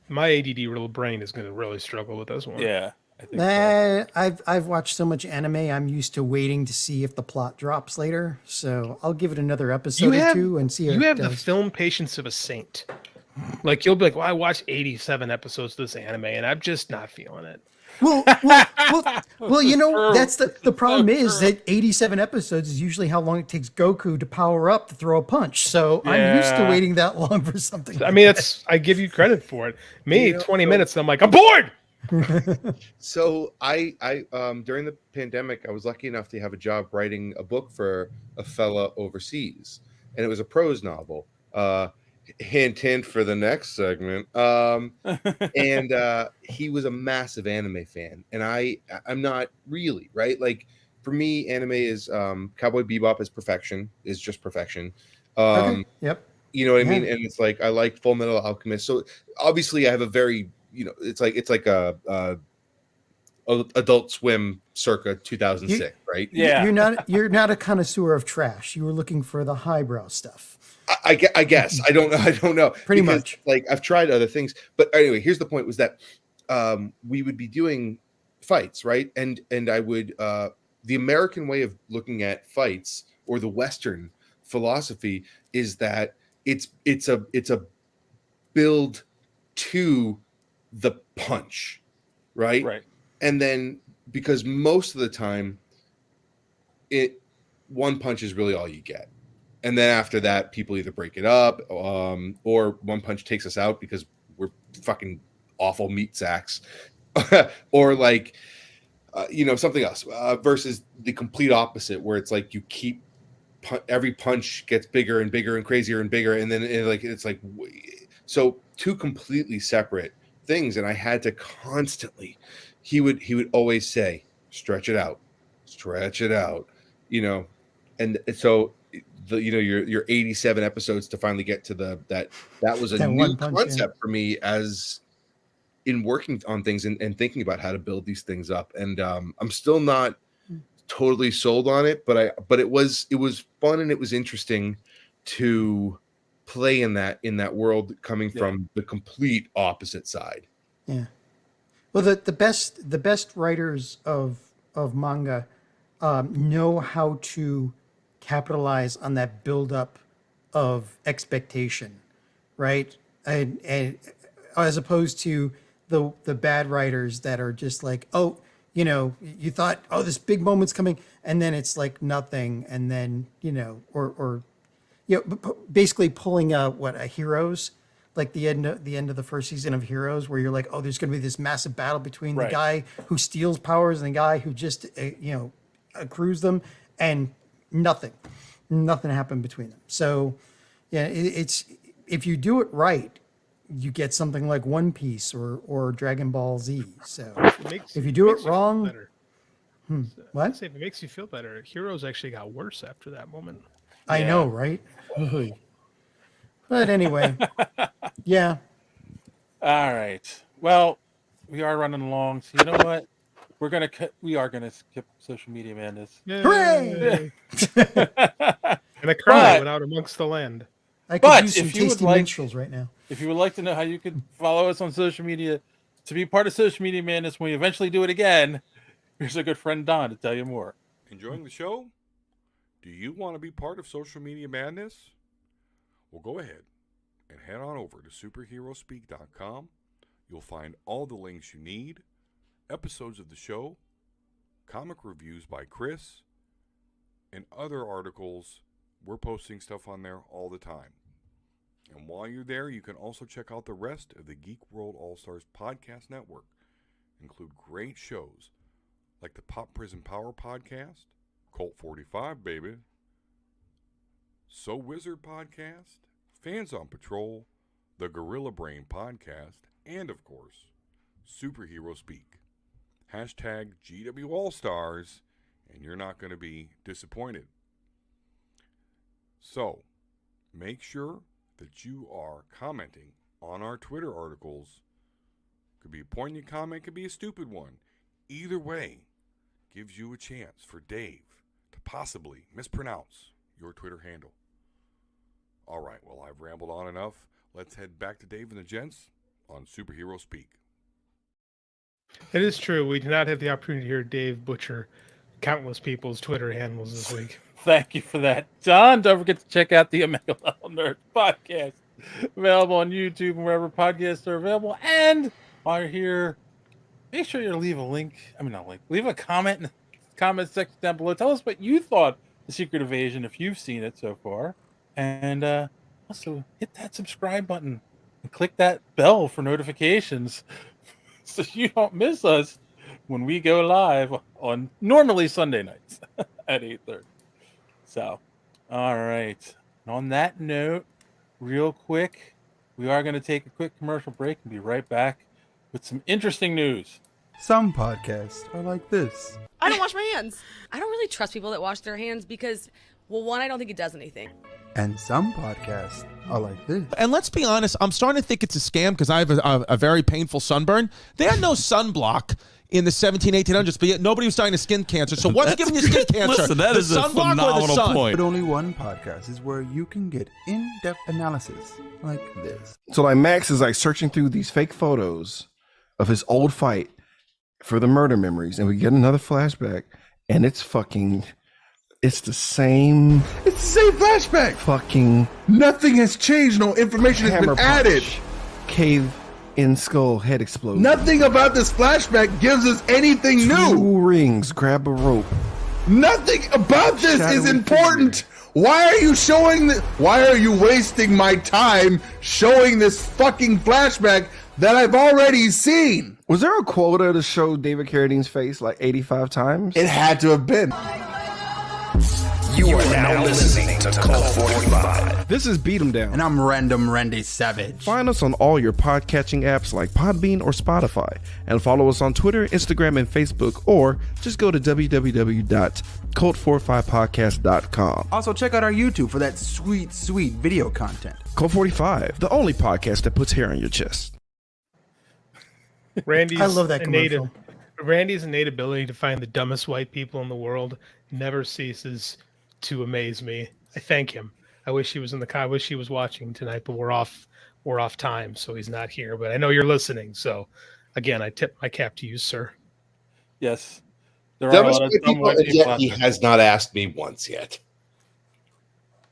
my ADD little brain is going to really struggle with this one. Yeah. I think I've watched so much anime. I'm used to waiting to see if the plot drops later. So I'll give it another episode or two and see. You have the film patience of a saint. Like you'll be like, "Well, I watched 87 episodes of this anime, and I'm just not feeling it." Well, Well, you know, True. that's the problem is true. that 87 episodes is usually how long it takes Goku to power up to throw a punch. So I'm used to Yeah. waiting that long for something. I mean, I give you credit for it. Me, You know, 20 minutes, and I'm like, I'm bored. So I during the pandemic, I was lucky enough to have a job writing a book for a fella overseas, and it was a prose novel. Hint, hint for the next segment. And he was a massive anime fan, and I'm not really, right. Like for me, anime is Cowboy Bebop is perfection, is just perfection. Okay. Yep. You know what I Yeah. mean? And it's like I like Full Metal Alchemist. So obviously, I have a very it's like a Adult Swim circa 2006, right? Yeah. You're not a connoisseur of trash. You were looking for the highbrow stuff. I guess I don't know. Pretty because, much. Like I've tried other things, but anyway, here's the point: was that we would be doing fights, right? And I would the American way of looking at fights, or the Western philosophy, is that it's a build to the punch, right? Right. And then because most of the time, one punch is really all you get. And then after that, people either break it up, or one punch takes us out because we're fucking awful meat sacks, or like, something else. Versus the complete opposite, where it's like you keep every punch gets bigger and bigger and crazier and bigger, and then it's like so two completely separate things. And I had to constantly, he would always say, stretch it out, and so. Your 87 episodes to finally get to that was a new concept for me as in working on things and thinking about how to build these things up. And I'm still not totally sold on it, but it was fun, and it was interesting to play in that world coming from the complete opposite side. Yeah. Well, the best writers of manga know how to capitalize on that buildup of expectation, right? And as opposed to the bad writers that are just like, oh, you thought, oh, this big moment's coming, and then it's like nothing, and then basically pulling a Heroes, like the end of the first season of Heroes, where you're like, oh, there's going to be this massive battle between the guy who steals powers and the guy who just accrues them, and nothing happened between them. So yeah, it's if you do it right, you get something like One Piece or Dragon Ball Z. So if you do it wrong, what? If it makes you feel better, Heroes actually got worse after that moment. I know, right? But anyway, yeah. All right. Well, we are running along, so you know what? We are gonna skip Social Media Madness. Hooray! And a cry went out amongst the land. I could use some tasty minstrels right now. If you would like to know how you can follow us on social media to be part of Social Media Madness when we eventually do it again, here's a good friend Don to tell you more. Enjoying the show? Do you want to be part of Social Media Madness? Well, go ahead and head on over to superheroespeak.com. You'll find all the links you need, episodes of the show, comic reviews by Chris, and other articles. We're posting stuff on there all the time. And while you're there, you can also check out the rest of the Geek World All-Stars podcast network. Include great shows like the Pop Prison Power podcast, Colt 45, baby, So Wizard podcast, Fans on Patrol, the Gorilla Brain podcast, and of course, Superhero Speak. Hashtag GW All-Stars, and you're not going to be disappointed. So, make sure that you are commenting on our Twitter articles. Could be a poignant comment, could be a stupid one. Either way, gives you a chance for Dave to possibly mispronounce your Twitter handle. All right, well, I've rambled on enough. Let's head back to Dave and the gents on Superhero Speak. It is true. We did not have the opportunity to hear Dave butcher countless people's Twitter handles this week. Thank you for that, Don. Don't forget to check out the Omega Level Nerd podcast, available on YouTube and wherever podcasts are available. And while you're here, make sure you leave a link. I mean, not link. Leave a comment in the comment section down below. Tell us what you thought the Secret Invasion, if you've seen it so far, and also hit that subscribe button and click that bell for notifications so you don't miss us when we go live on normally Sunday nights at 8:30. So, all right. And on that note, real quick, we are going to take a quick commercial break and be right back with some interesting news. Some podcasts are like this. I don't wash my hands. I don't really trust people that wash their hands because, well, one, I don't think it does anything. And some podcasts are like this. And let's be honest, I'm starting to think it's a scam because I have a very painful sunburn. They had no sunblock in the 1800s, but yet nobody was dying of skin cancer. So what's giving you skin cancer? Listen, that is a phenomenal point. But only one podcast is where you can get in-depth analysis like this. So like Max is like searching through these fake photos of his old fight for the murder memories, and we get another flashback, and it's the same. It's the same flashback. Fucking nothing has changed. No information has been added. Cave in skull head explosion. Nothing about this flashback gives us anything new. 2 rings, grab a rope. Nothing about this is important. Why are you showing why are you wasting my time showing this fucking flashback that I've already seen? Was there a quota to show David Carradine's face like 85 times? It had to have been. You are now listening to Cult 45. This is Beat 'em Down. And I'm Random Randy Savage. Find us on all your podcatching apps like Podbean or Spotify. And follow us on Twitter, Instagram, and Facebook. Or just go to www.cult45podcast.com. Also, check out our YouTube for that sweet, sweet video content. Cult 45, the only podcast that puts hair on your chest. Randy's I love that commercial. Randy's innate ability to find the dumbest white people in the world never ceases to amaze me. I thank him. I wish he was I wish he was watching tonight, but we're off time, so he's not here. But I know you're listening, so again, I tip my cap to you, sir. Yes, there are a lot of dumb white people out He there. has not asked me once yet.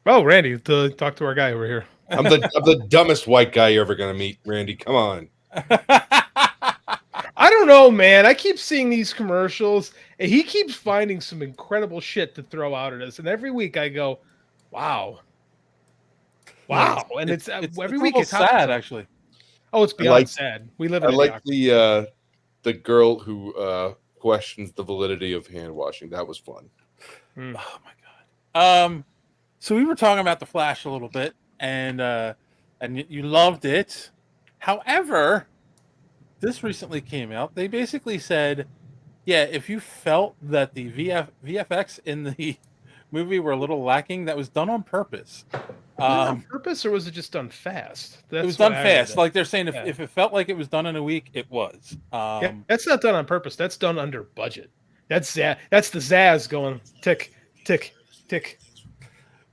Oh, Randy, talk to our guy over here. I'm the dumbest white guy you're ever gonna meet, Randy. Come on. I don't know, man. I keep seeing these commercials, and he keeps finding some incredible shit to throw out at us. And every week I go, "Wow, wow!" And it's every week it's sad, actually. Oh, it's beyond sad. We live in. I like the girl who questions the validity of hand washing. That was fun. Oh my god. So we were talking about the Flash a little bit, and you loved it. However, this recently came out. They basically said, yeah, if you felt that the VFX in the movie were a little lacking, that was done on purpose. On purpose, or was it just done fast? It was done fast. Like they're saying, if it felt like it was done in a week, it was. That's not done on purpose. That's done under budget. That's the Zaz going tick, tick, tick.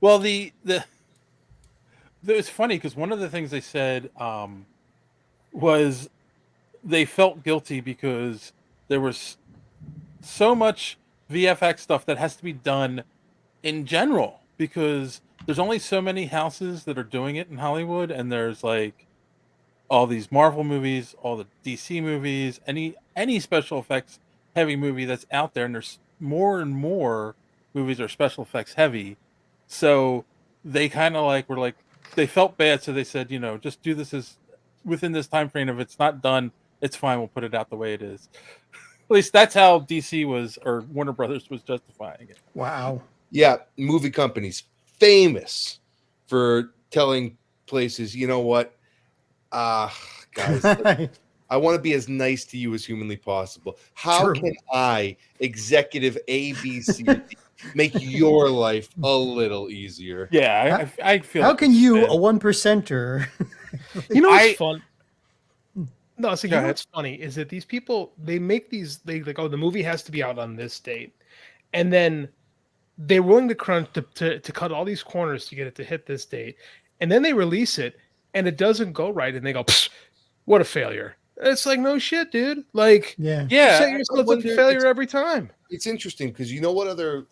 Well, it was funny because one of the things they said was they felt guilty because there was so much VFX stuff that has to be done in general because there's only so many houses that are doing it in Hollywood, and there's like all these Marvel movies, all the DC movies, any special effects heavy movie that's out there, and there's more and more movies are special effects heavy. So they kind of were like they felt bad, so they said, just do this as within this time frame. If it's not done, it's fine. We'll put it out the way it is. At least that's how DC was, or Warner Brothers was justifying it. Wow. Yeah, movie companies famous for telling places, you know what, guys, I want to be as nice to you as humanly possible. How can I, executive ABC, make your life a little easier? Yeah, I feel. How can you, a 1%er? You know what's fun? No, so you know what's funny is that these people, they make these, they like, oh, the movie has to be out on this date, and then they're willing to crunch to cut all these corners to get it to hit this date, and then they release it and it doesn't go right, and they go, what a failure. It's like, no shit, dude. Like, yeah, set yourself up for failure every time. It's interesting because you know what other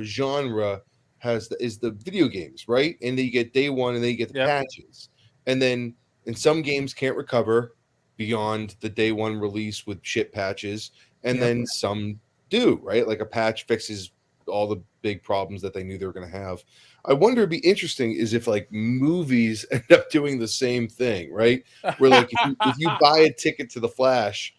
genre is the video games, right? And then you get day one, and then you get the patches, and then in some games can't recover, beyond the day one release with shit patches, and then some do, right? Like a patch fixes all the big problems that they knew they were going to have. I wonder, it'd be interesting is if like movies end up doing the same thing, right? Where like if you buy a ticket to the Flash,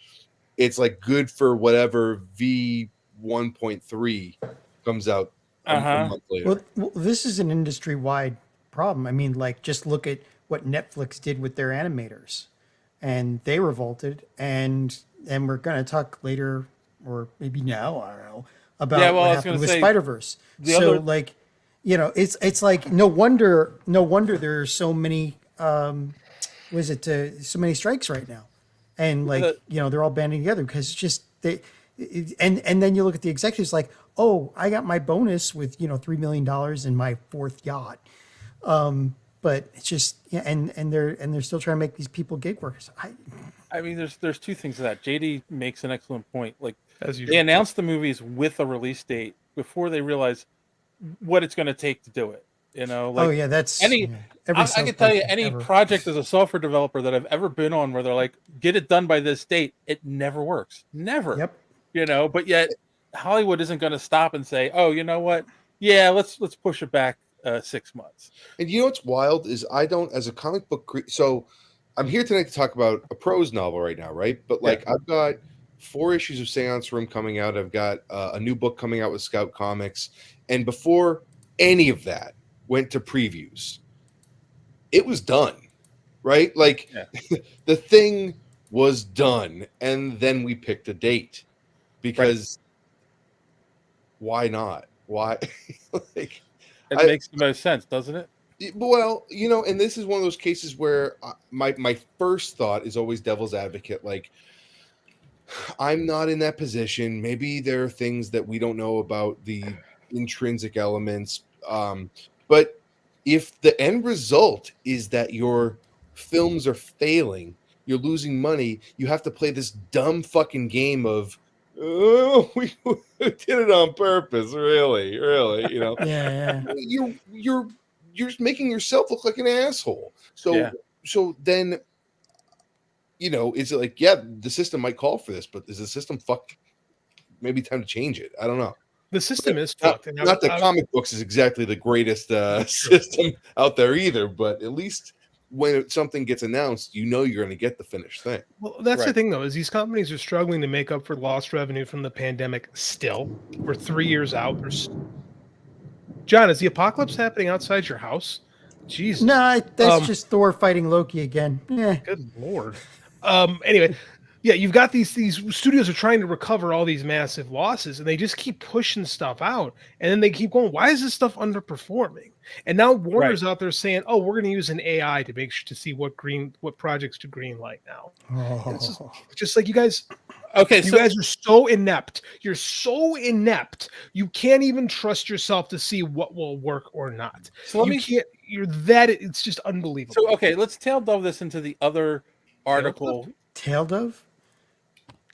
it's like good for whatever V 1.3 comes out a month later. Well, this is an industry-wide problem. I mean, like, just look at what Netflix did with their animators, and they revolted. And we're going to talk later, or maybe now, I don't know, about what happened with Spider-Verse. So, like, you know, it's like no wonder there's so many so many strikes right now, and like you know they're all banding together because just and then you look at the executives like, oh, I got my bonus with $3 million in my fourth yacht, but it's just and they're still trying to make these people gig workers. I mean, there's two things to that. JD makes an excellent point. Like they announced the movies with a release date before they realize what it's going to take to do it. You know, like that's I can tell you any project as a software developer that I've ever been on where they're like, get it done by this date. It never works. Never. Yep. You know, but yet Hollywood isn't going to stop and say, oh, you know what? Yeah, let's push it back 6 months. And you know what's wild is I don't, as a comic book, so I'm here tonight to talk about a prose novel right now, right? But like I've got 4 issues of Seance Room coming out. I've got a new book coming out with Scout Comics. And before any of that went to previews, it was done, right? Like the thing was done. And then we picked a date because why not? Why? Like, it makes the most sense, doesn't it? Well, you know, and this is one of those cases where my first thought is always devil's advocate. Like, I'm not in that position. Maybe there are things that we don't know about the intrinsic elements. But if the end result is that your films are failing, you're losing money, you have to play this dumb fucking game of, oh, we did it on purpose, really, you know. You're just making yourself look like an asshole. So then, you know, is it like, the system might call for this, but is the system fucked? Maybe time to change it. I don't know. The system is fucked. Not that comic books is exactly the greatest system out there either, but at least when something gets announced, you know you're going to get the finished thing. Well, that's the thing, though, is these companies are struggling to make up for lost revenue from the pandemic still. We're 3 years out. John, is the apocalypse happening outside your house? Jesus. No, that's just Thor fighting Loki again. Yeah. Good Lord. Anyway, you've got these studios are trying to recover all these massive losses, and they just keep pushing stuff out, and then they keep going, why is this stuff underperforming? And now Warner's out there saying, oh, we're going to use an AI to make sure to see what projects to green light now. It's just like you guys. Okay, you guys are so inept. You're so inept. You can't even trust yourself to see what will work or not. So it's just unbelievable. So okay, let's tail dove this into the other article. Tail dove?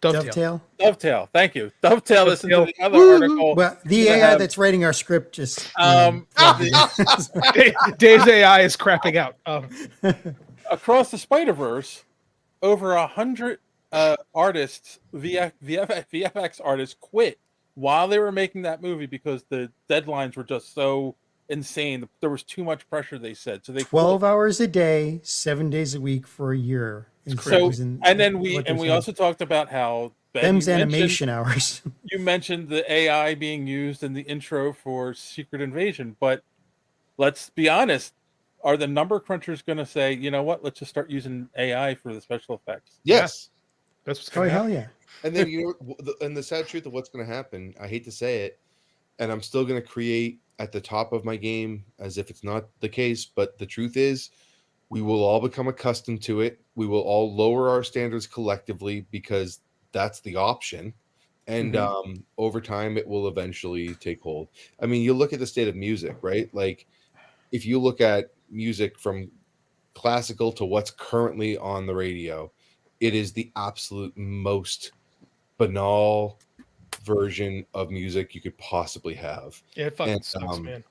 Dovetail. Thank you. Dovetail this into the other article. Well, the AI that's writing our script just Dave's AI is crapping out. Across the Spider-Verse, over 100 artists, VFX artists, quit while they were making that movie because the deadlines were just so insane. There was too much pressure, they said. So they 12 hours a day, 7 days a week for a year. So, and then we also talked about how them's animation hours. You mentioned the AI being used in the intro for Secret Invasion, but let's be honest. Are the number crunchers going to say, you know what, let's just start using AI for the special effects? Yes. That's what's going to happen. Hell yeah. And then, you know, and the sad truth of what's going to happen, I hate to say it, and I'm still going to create at the top of my game as if it's not the case, but the truth is we will all become accustomed to it. We will all lower our standards collectively because that's the option. And over time, it will eventually take hold. I mean, you look at the state of music, right? Like, if you look at music from classical to what's currently on the radio, it is the absolute most banal version of music you could possibly have. Yeah, it fucking sucks, man.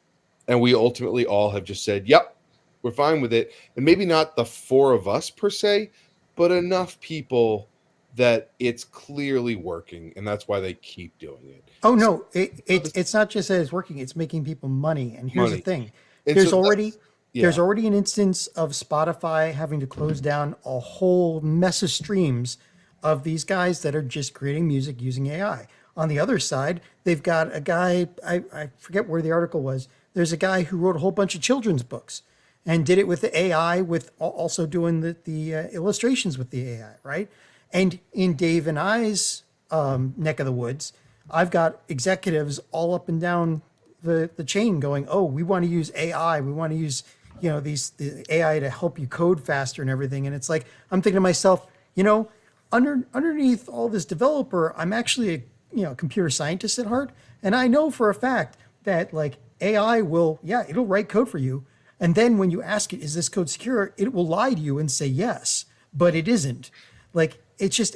And we ultimately all have just said, yep, we're fine with it. And maybe not the 4 of us per se, but enough people that it's clearly working, and that's why they keep doing it. Oh no, it's not just that it's working; it's making people money. And here's the thing: And there's so already yeah. there's already an instance of Spotify having to close down a whole mess of streams of these guys that are just creating music using AI. On the other side, they've got a guy, I forget where the article was. There's a guy who wrote a whole bunch of children's books and did it with the AI, with also doing the illustrations with the AI, right? And in Dave and I's neck of the woods, I've got executives all up and down the chain going, oh, we want to use AI. We want to use, the AI to help you code faster and everything. And it's like, I'm thinking to myself, underneath all this developer, I'm actually a computer scientist at heart. And I know for a fact that like AI it'll write code for you. And then when you ask it, is this code secure? It will lie to you and say yes, but it isn't. Like, it's just,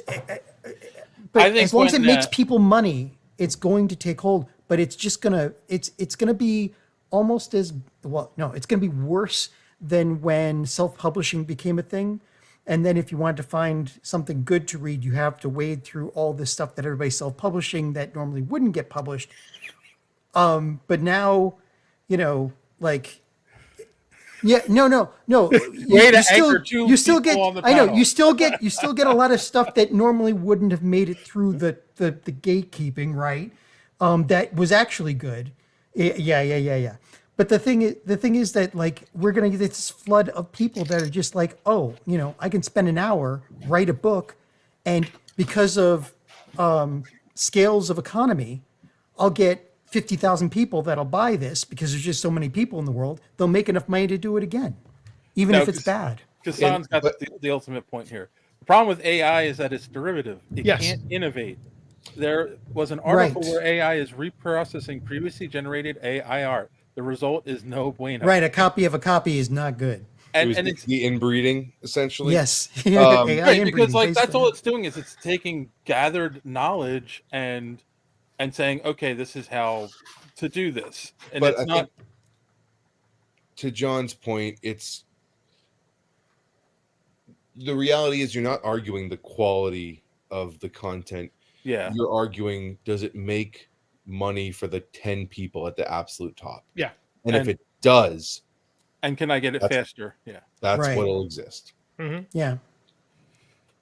but as long as it makes people money, it's going to take hold, but it's just gonna, it's gonna be almost as, it's gonna be worse than when self-publishing became a thing. And then if you wanted to find something good to read, you have to wade through all this stuff that everybody's self-publishing that normally wouldn't get published. But now, like, yeah, no. You still get a lot of stuff that normally wouldn't have made it through the gatekeeping, right? That was actually good. Yeah. But the thing is that like we're gonna get this flood of people that are just like, oh, I can spend an hour, write a book, and because of scales of economy, I'll get 50,000 people that'll buy this because there's just so many people in the world. They'll make enough money to do it again, even if it's bad. Kassan's got the ultimate point here. The problem with AI is that it's derivative. It can't innovate. There was an article where AI is reprocessing previously generated AI art. The result is no bueno. Right, a copy of a copy is not good. And it's the inbreeding, essentially. Yes. Right, because like that's all it's doing is it's taking gathered knowledge and saying, okay, this is how to do this. And but it's I not think, to John's point, it's the reality is you're not arguing the quality of the content. Yeah. You're arguing, does it make money for the 10 people at the absolute top? Yeah. And if it does, and can I get it faster? Yeah. That's what'll exist. Mm-hmm. Yeah.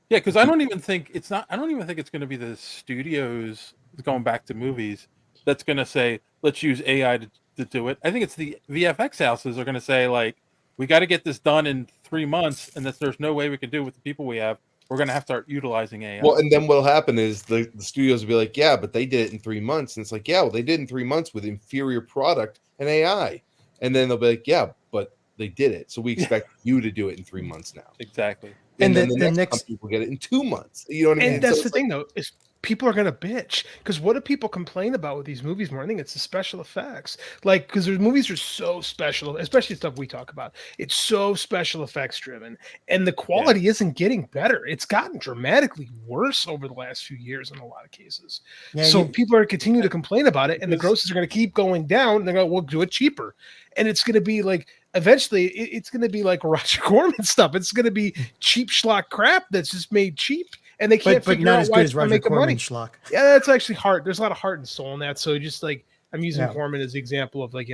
Yeah, because I don't even think it's going to be the studios going back to movies that's going to say, let's use AI to do it. I think it's the VFX houses are going to say, like, we got to get this done in 3 months, and that there's no way we can do it with the people we have. We're going to have to start utilizing AI. Well, and then what'll happen is the studios will be like, yeah, but they did it in 3 months. And it's like, yeah, well, they did it in 3 months with inferior product and AI. And then they'll be like, yeah, but they did it. So we expect you to do it in 3 months now. Exactly. And then the next people get it in 2 months. You know what I mean? And that's the thing, though, is people are going to bitch because what do people complain about with these movies more? I think it's the special effects. Like, because their movies are so special, especially stuff we talk about. It's so special effects driven, and the quality isn't getting better. It's gotten dramatically worse over the last few years in a lot of cases. Yeah, so people are continuing to complain about it, and the grosses are going to keep going down. And they're going to, we'll do it cheaper. And it's going to be like, eventually, it's going to be like Roger Corman stuff. It's going to be cheap schlock crap that's just made cheap. And they can't figure out why it's making money. Schlock. Yeah, that's actually heart. There's a lot of heart and soul in that. So just like I'm using Corman as the example of like,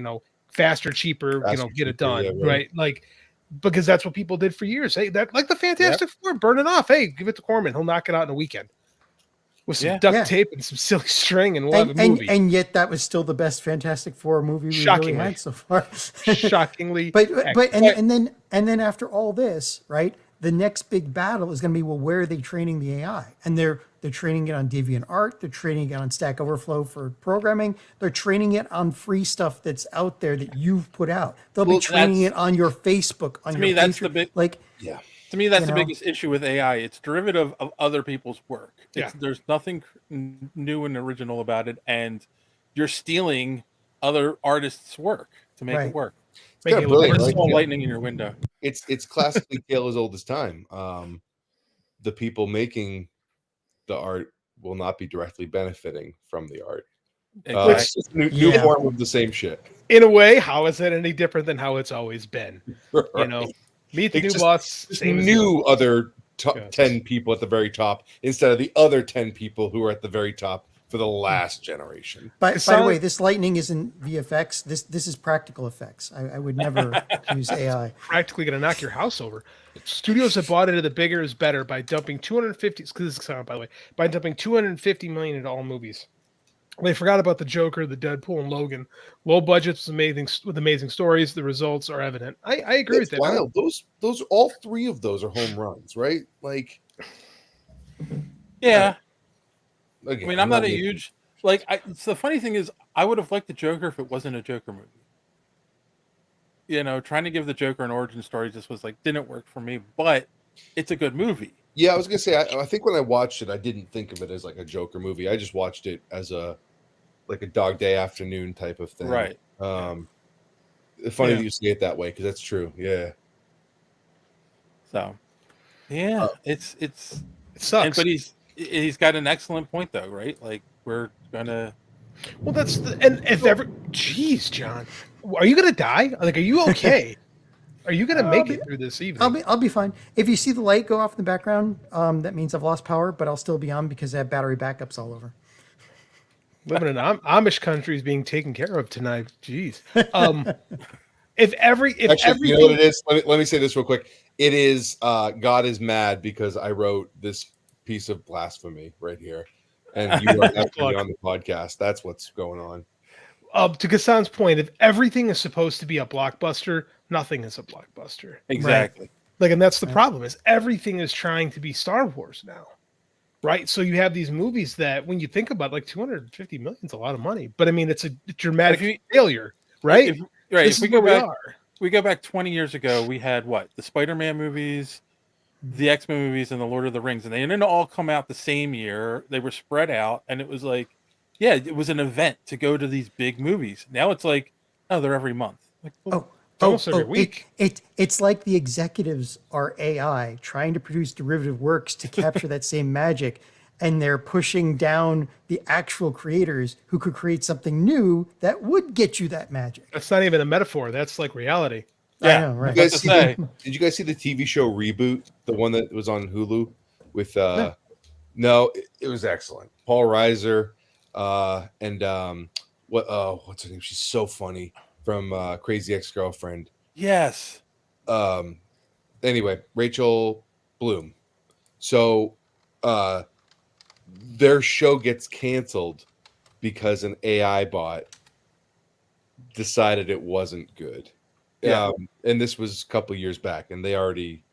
faster, cheaper, get it done. Right. Like, because that's what people did for years. Hey, that like the Fantastic Four, burn it off. Hey, give it to Corman. He'll knock it out in a weekend with some duct tape and some silly string, and we'll have a movie. And yet that was still the best Fantastic Four movie we really had so far. Shockingly. But then after all this, right? The next big battle is going to be, well, where are they training the AI? And they're training it on DeviantArt. They're training it on Stack Overflow for programming. They're training it on free stuff that's out there that you've put out. They'll be training it on your Facebook. On your that's the big To me, that's the know? biggest issue with AI. It's derivative of other people's work. There's nothing new and original about it, and you're stealing other artists' work to make it work. It's kind of brilliant, lightning in your window. It's classically tale as old as time. The people making the art will not be directly benefiting from the art. It's just new form of the same shit. In a way, how is it any different than how it's always been? Right. Meet the new boss. Same new other top 10 people at the very top instead of the other 10 people who are at the very top for the last generation. By the way, this lightning isn't VFX. This is practical effects. I would never use AI. Practically going to knock your house over. Studios have bought into the bigger is better by dumping 250. This is by the way, by dumping 250 million into all movies. They forgot about the Joker, the Deadpool, and Logan. Low budgets with amazing stories. The results are evident. I agree with that. Wild. Those all three of those are home runs, right? Like, yeah. Again, I mean, I'm not a huge so the funny thing is, I would have liked the Joker if it wasn't a Joker movie. You know, trying to give the Joker an origin story just was didn't work for me. But it's a good movie. Yeah, I was gonna say. I think when I watched it, I didn't think of it as like a Joker movie. I just watched it as a Dog Day Afternoon type of thing. Right. Funny that you say it that way because that's true. Yeah. So, yeah, it sucks. But he's got an excellent point though, right? Like we're gonna. Well, that's and if ever, jeez, John, are you gonna die? Like, are you okay? Are you gonna make it through this evening? I'll be fine. If you see the light go off in the background, that means I've lost power, but I'll still be on because I have battery backups all over. Living in Amish country is being taken care of tonight. Jeez. If everything, you know what it is? Let me say this real quick. It is God is mad because I wrote this piece of blasphemy right here, and you are actually on the podcast. That's what's going on. To Gassan's point, if everything is supposed to be a blockbuster, nothing is a blockbuster. Exactly. Right? And that's the problem is everything is trying to be Star Wars now. Right. So you have these movies that when you think about 250 million is a lot of money, but I mean, it's a dramatic failure, right? If we go back 20 years ago, we had the Spider-Man movies, the X-Men movies, and the Lord of the Rings, and they didn't all come out the same year. They were spread out, and it was it was an event to go to these big movies. Now it's they're every month. Almost every week. It's like the executives are AI trying to produce derivative works to capture that same magic, and they're pushing down the actual creators who could create something new that would get you that magic. That's not even a metaphor. That's like reality. Yeah, I know, right. Did you guys see the TV show Reboot, the one that was on Hulu with? No, it was excellent. Paul Reiser, and what's her name? She's so funny. From Crazy Ex-Girlfriend. Yes. Anyway, Rachel Bloom. So their show gets canceled because an AI bot decided it wasn't good. Yeah. And this was a couple of years back, and they already.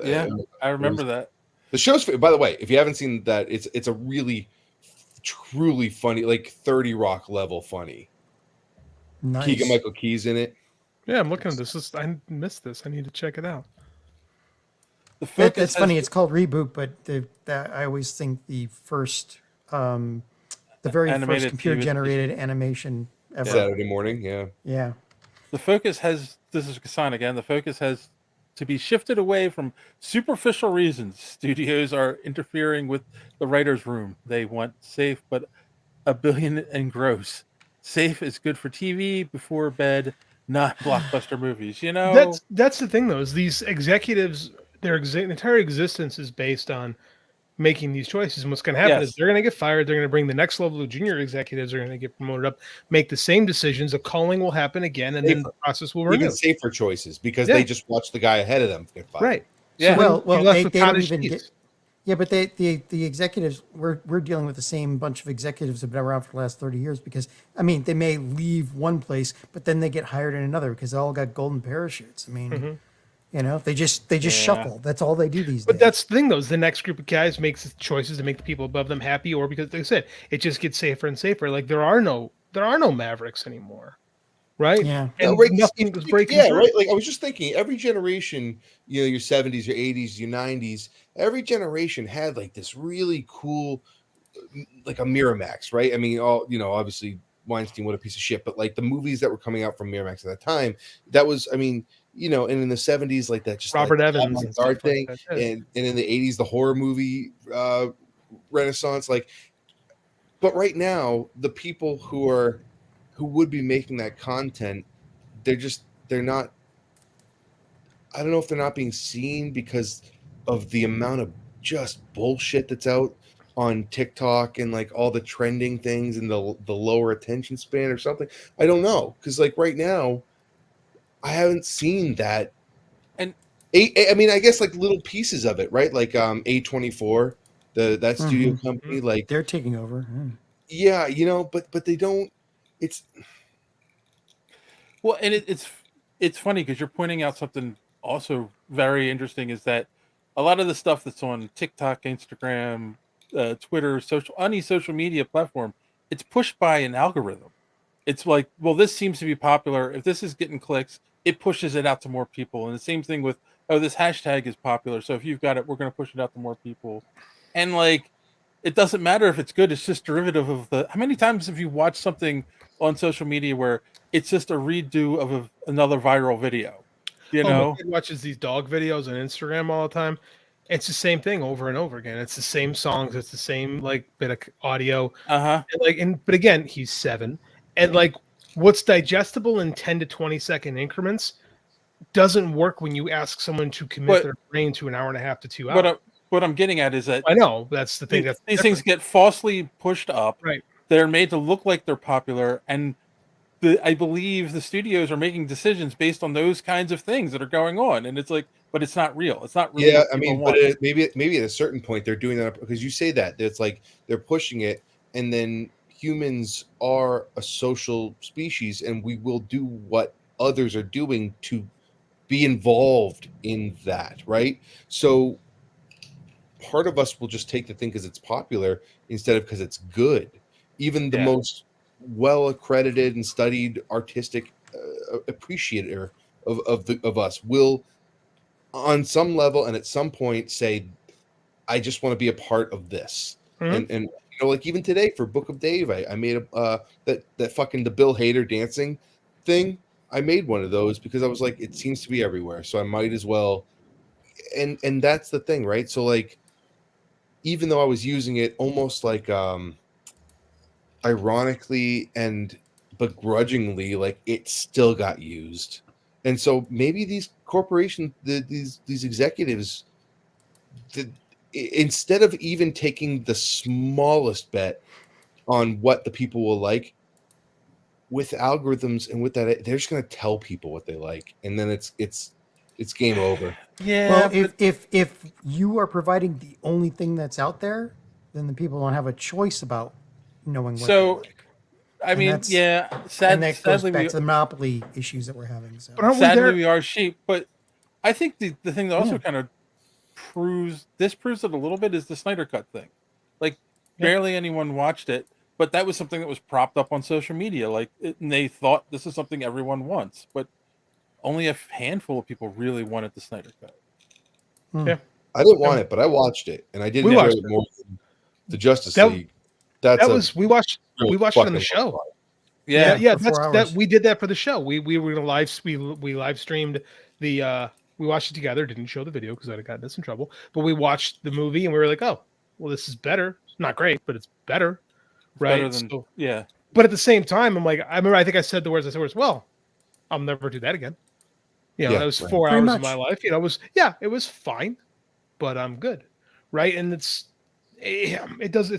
I remember that. The show's, by the way, if you haven't seen that, it's a really, truly funny, 30 Rock level funny. Nice. Keegan-Michael Key's in it. Yeah, I'm looking at this. I missed this. I need to check it out. That's funny. It's called Reboot, but I always think the first, the very first computer-generated animation ever. Saturday morning, yeah. Yeah. The focus has, this is Kassan again, the focus has to be shifted away from superficial reasons. Studios are interfering with the writer's room. They want safe, but $1 billion in gross. Safe is good for TV before bed, not blockbuster movies. You know, that's the thing though. Is these executives, their entire existence is based on making these choices. And what's going to happen is they're going to get fired. They're going to bring the next level of junior executives. Are going to get promoted up, make the same decisions. A calling will happen again, and then the process will renew. Even safer choices because they just watched the guy ahead of them get fired. Right. Yeah. So, well, they don't even get. Yeah, but the executives, we're dealing with the same bunch of executives that have been around for the last 30 years because, I mean, they may leave one place, but then they get hired in another because they all got golden parachutes. I mean, you know, they just shuffle. That's all they do these days. But that's the thing, though, is the next group of guys makes choices to make the people above them happy, or because, like I said, it just gets safer and safer. Like there are no Mavericks anymore. Right. Yeah. And nothing was breaking through. Right. Like I was just thinking, every generation, you know, your 70s, your 80s, your 90s, every generation had like this really cool, like a Miramax, right? I mean, all, you know, obviously Weinstein, what a piece of shit, but like the movies that were coming out from Miramax at that time, that was, I mean, you know, and in the 70s, like that just Robert like, Evans and art thing, and in the 80s, the horror movie renaissance, like, but right now, the people who would be making that content, they're not, I don't know if they're not being seen because of the amount of just bullshit that's out on TikTok and like all the trending things and the lower attention span or something. I don't know, because like right now, I haven't seen that. And I mean, I guess like little pieces of it, right? Like A24, that studio company, like they're taking over. Yeah, but they don't. It's Well, and it's funny because you're pointing out something also very interesting, is that a lot of the stuff that's on TikTok, Instagram, Twitter, any social media platform, it's pushed by an algorithm. It's like, well, this seems to be popular. If this is getting clicks, it pushes it out to more people. And the same thing with, oh, this hashtag is popular, so if you've got it, we're going to push it out to more people. And like, it doesn't matter if it's good. It's just derivative of the. How many times have you watched something on social media where it's just a redo of another viral video? You know, my kid watches these dog videos on Instagram all the time. It's the same thing over and over again. It's the same songs. It's the same like bit of audio. But again, he's 7, and like what's digestible in 10 to 20-second increments doesn't work when you ask someone to commit their brain to an hour and a half to 2 hours. What I'm getting at is that I know that's the thing. These things get falsely pushed up. Right. They're made to look like they're popular, and I believe the studios are making decisions based on those kinds of things that are going on, and it's like, but it's not real. It's not real. Yeah, I mean, but maybe at a certain point they're doing that because you say that it's like they're pushing it, and then humans are a social species, and we will do what others are doing to be involved in that, right? So part of us will just take the thing because it's popular instead of because it's good. Even the most well accredited and studied artistic appreciator of us will, on some level and at some point, say, "I just want to be a part of this." And like even today for Book of Dave, I made that fucking the Bill Hader dancing thing. I made one of those because I was like, it seems to be everywhere, so I might as well. And that's the thing, right? So like, even though I was using it almost like ironically and begrudgingly, like it still got used. And so maybe these corporations, these executives, instead of even taking the smallest bet on what the people will like, with algorithms and with that, they're just going to tell people what they like, and then it's game over. Yeah. Well, if you are providing the only thing that's out there, then the people don't have a choice about knowing what they like. I mean, and that goes back to the monopoly issues that we're having. So sadly, we are sheep. But I think the thing that also kind of proves it a little bit is the Snyder Cut thing. Like barely anyone watched it, but that was something that was propped up on social media. And they thought this is something everyone wants, but only a handful of people really wanted the Snyder Cut. Yeah, I didn't want it, but I watched it, and I didn't enjoy it more than the Justice League. We watched it on the show. Yeah. We did that for the show. We were gonna live streamed the we watched it together. Didn't show the video because I'd have gotten us in trouble. But we watched the movie and we were like, oh, well, this is better. It's not great, but it's better, right? Better than, But at the same time, I'm like, I think I said the words. Well, I'll never do that again. That was 4 hours of my life. It was fine, but I'm good, right? And it's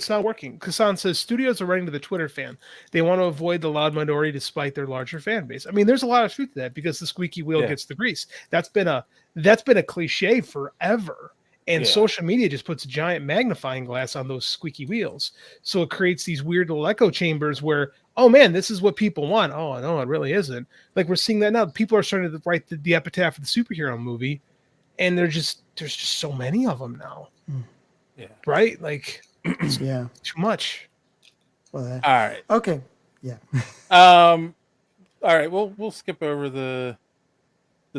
not working. Kassan says studios are running to the Twitter fan. They want to avoid the loud minority despite their larger fan base. I mean, there's a lot of truth to that because the squeaky wheel gets the grease. That's been a cliche forever. And social media just puts a giant magnifying glass on those squeaky wheels. So it creates these weird little echo chambers where, oh man, this is what people want. Oh no, it really isn't. Like we're seeing that now. People are starting to write the epitaph of the superhero movie, and there's just so many of them now. Yeah. Right? Like too much. Well, all right. Okay. Yeah. All right. We'll skip over the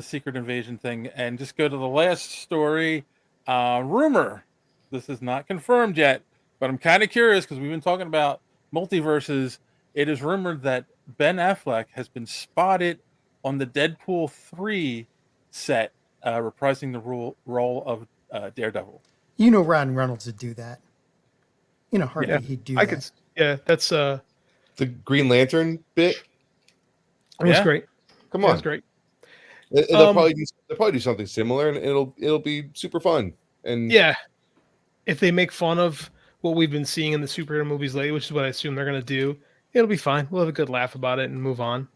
Secret Invasion thing and just go to the last story. Rumor. This is not confirmed yet, but I'm kind of curious because we've been talking about multiverses. It is rumored that Ben Affleck has been spotted on the Deadpool 3 set, reprising the role of Daredevil. Ryan Reynolds would do that. Hardly he'd do that. That's the Green Lantern bit. It was great. Come on, it was great. They'll probably do something similar, and it'll be super fun. And yeah, if they make fun of what we've been seeing in the superhero movies lately, which is what I assume they're going to do, it'll be fine. We'll have a good laugh about it and move on.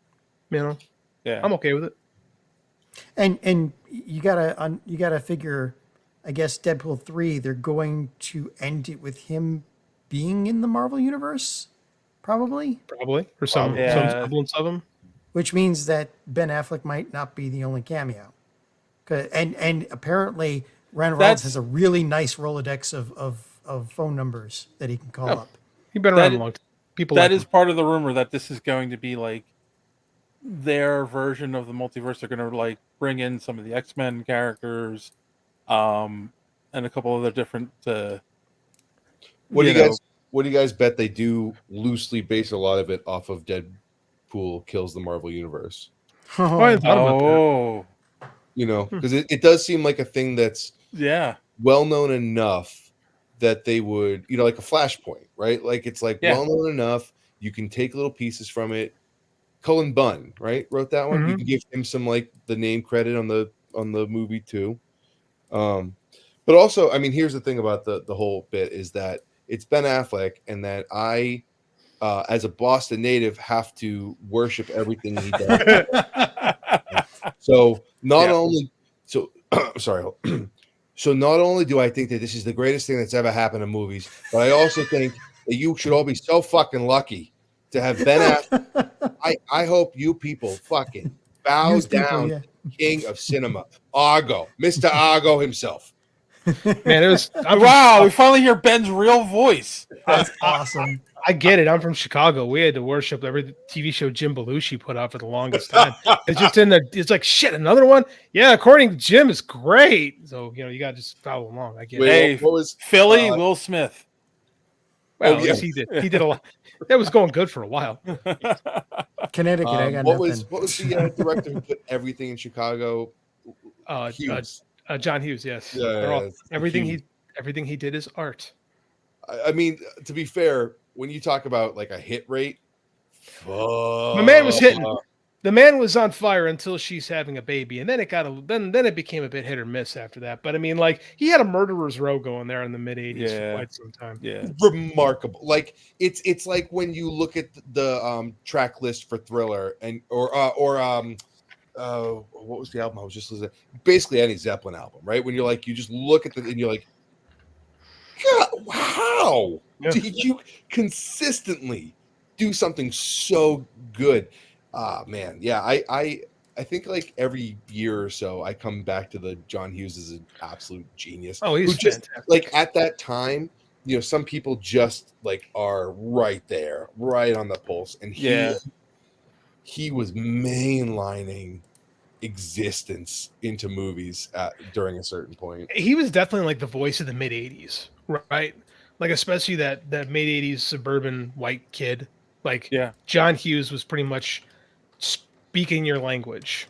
You know, Yeah, I'm okay with it. And you gotta figure, I guess Deadpool 3, they're going to end it with him being in the Marvel universe, probably, or some semblance of him. which means that Ben Affleck might not be the only cameo. And apparently Ryan Reynolds has a really nice Rolodex of phone numbers that he can call up. He's been around a long time. People that like is him. part of the rumor that this is going to be like their version of the multiverse. They're going to like bring in some of the X-Men characters, and a couple other different. What do you guys bet they do loosely base a lot of it off of Deadpool kills the Marvel universe? I thought about that. You know, because it does seem like a thing that's well known enough that they would, you know, like a Flashpoint, right? Like it's like well known enough. You can take little pieces from it. Cullen Bunn, right, wrote that one. You can give him some like the name credit on the movie too. But also, I mean, here's the thing about the whole bit is that it's Ben Affleck, and that I, as a Boston native, have to worship everything he does. So not only so not only do I think that this is the greatest thing that's ever happened in movies, but I also think that you should all be so fucking lucky to have Ben Affleck. I hope you people fucking bow down to the king of cinema, Argo, Mr. Argo himself. Man, it was wow. We finally hear Ben's real voice. That's awesome. I get it. I'm from Chicago. We had to worship every TV show Jim Belushi put out for the longest time. It's just it's like shit. Another one? Yeah, according to Jim, is great. So you know, you gotta just follow along. I get it. Hey, what was Philly? Will Smith. Well, he did. He did a lot. That was going good for a while. Connecticut. I got what nothing. was the director who put everything in Chicago? Hughes. John Hughes. Yes. Yeah, everything he did is art. I mean, to be fair, when you talk about like a hit rate, the man was hitting. The man was on fire until she's having a baby, and then it became a bit hit or miss after that. But I mean, like he had a murderer's row going there in the mid '80s for quite some time. Yeah, remarkable. Like it's like when you look at the track list for Thriller or what was the album I was just listening to? Basically any Zeppelin album, right? When you're like you just look at and you're like, God, how did you consistently do something so good? Man, yeah, I think like every year or so I come back to the John Hughes is an absolute genius. Oh, he's just like at that time, you know, some people just like are right there, right on the pulse, and he was mainlining existence into movies during a certain point. He was definitely like the voice of the mid '80s, right? Like especially that mid '80s suburban white kid. Like John Hughes was pretty much speaking your language.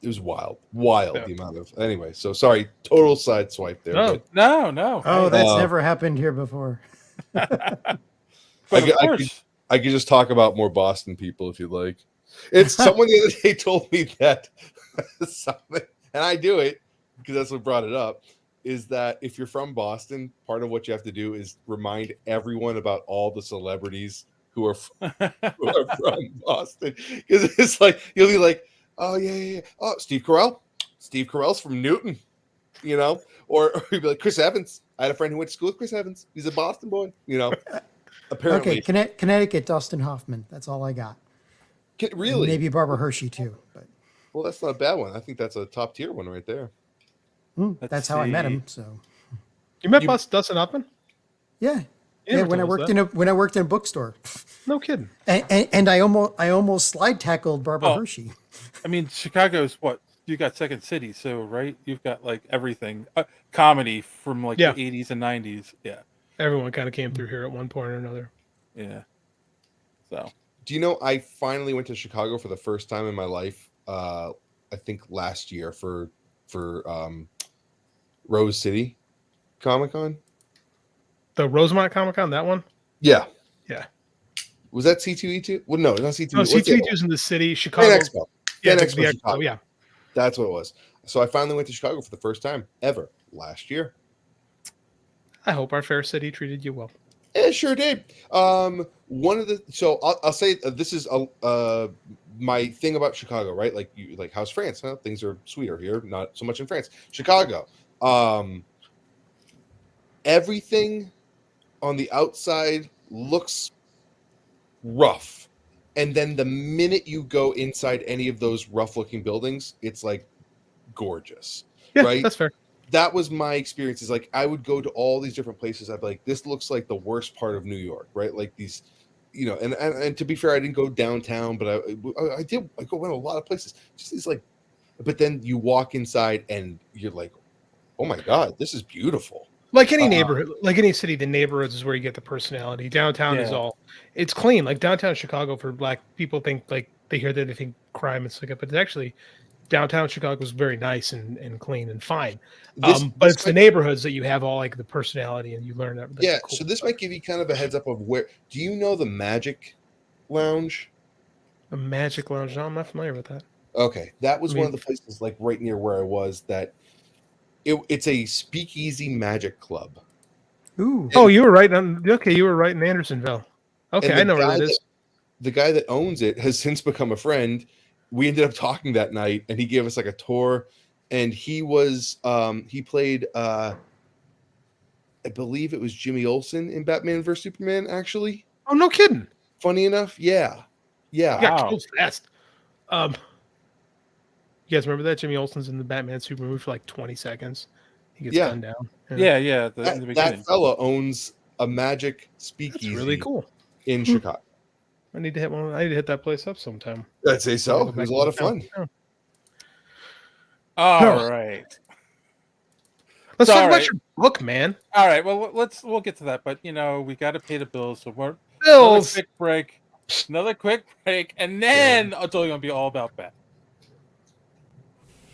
It was wild the amount of anyway. So sorry, total side swipe there. No. Oh, that's never happened here before. I could just talk about more Boston people if you'd like. It's someone the other day told me that something, and I do it because that's what brought it up. Is that if you're from Boston, part of what you have to do is remind everyone about all the celebrities who are from Boston, because it's like you'll be like, oh yeah, oh Steve Carell's from Newton, you know, or you'll be like Chris Evans. I had a friend who went to school with Chris Evans. He's a Boston boy, you know. Apparently, okay, Connecticut, Dustin Hoffman. That's all I got. Really? And maybe Barbara Hershey too, but well, that's not a bad one. I think that's a top tier one right there. That's how I met him. So you met Dustin Hoffman? Yeah. When I worked in a bookstore. No kidding. And I almost slide tackled Barbara Hershey. I mean, Chicago's what you got Second City, so right, you've got like everything comedy from like the 80s and 90s. Yeah, everyone kind of came through here at one point or another. Yeah. So, do you know I finally went to Chicago for the first time in my life? I think last year for Rose City Comic-Con. The Rosemont Comic-Con, that one? Yeah. Yeah. Was that C2E2? Well, no, not C2E2. No, C2E2's in the city. Chicago. Fan Expo. Yeah, Fan Expo the Chicago. yeah. That's what it was. So I finally went to Chicago for the first time ever last year. I hope our fair city treated you well. It sure did. I'll say this is my thing about Chicago, right? Like how's France? Huh? Things are sweeter here, not so much in France. Chicago, everything on the outside looks rough, and then the minute you go inside any of those rough-looking buildings, it's like gorgeous. Yeah, right? That's fair. That was my experience. Is like I would go to all these different places. I'd be like, this looks like the worst part of New York, right? Like these, and to be fair, I didn't go downtown, but I did. I went a lot of places. Just these like, but then you walk inside and you're like, oh my god, this is beautiful. Like any neighborhood, like any city, the neighborhoods is where you get the personality. Downtown is it's clean. Like downtown Chicago, for black people, think like they hear that they think crime and stuff, but it's actually downtown Chicago is very nice and clean and fine. But it's the neighborhoods that you have all like the personality, and you learn that. Yeah, cool. So this might give you kind of a heads up of where. Do you know the Magic Lounge? The Magic Lounge? No, I'm not familiar with that. Okay, that was one of the places like right near where I was that it's a speakeasy magic club. Ooh. Oh, you were right on. Okay, you were right in Andersonville. Okay, I know where that is. The guy that owns it has since become a friend. We ended up talking that night, and he gave us like a tour. And he was he played I believe it was Jimmy Olsen in Batman vs Superman. Actually, oh no, kidding. Funny enough, yeah. Got killed fast. You guys remember that Jimmy Olsen's in the Batman Superman movie for like 20 seconds? He gets gunned down. Yeah. That fella owns a magic speakeasy. That's really cool in Chicago. I need to hit one. I need to hit that place up sometime. I'd say so. It was a lot of fun. All right. Let's talk about your book, man. All right. Well, we'll get to that, but we got to pay the bills. So we're bills. Another quick break, and then it's only gonna be all about that.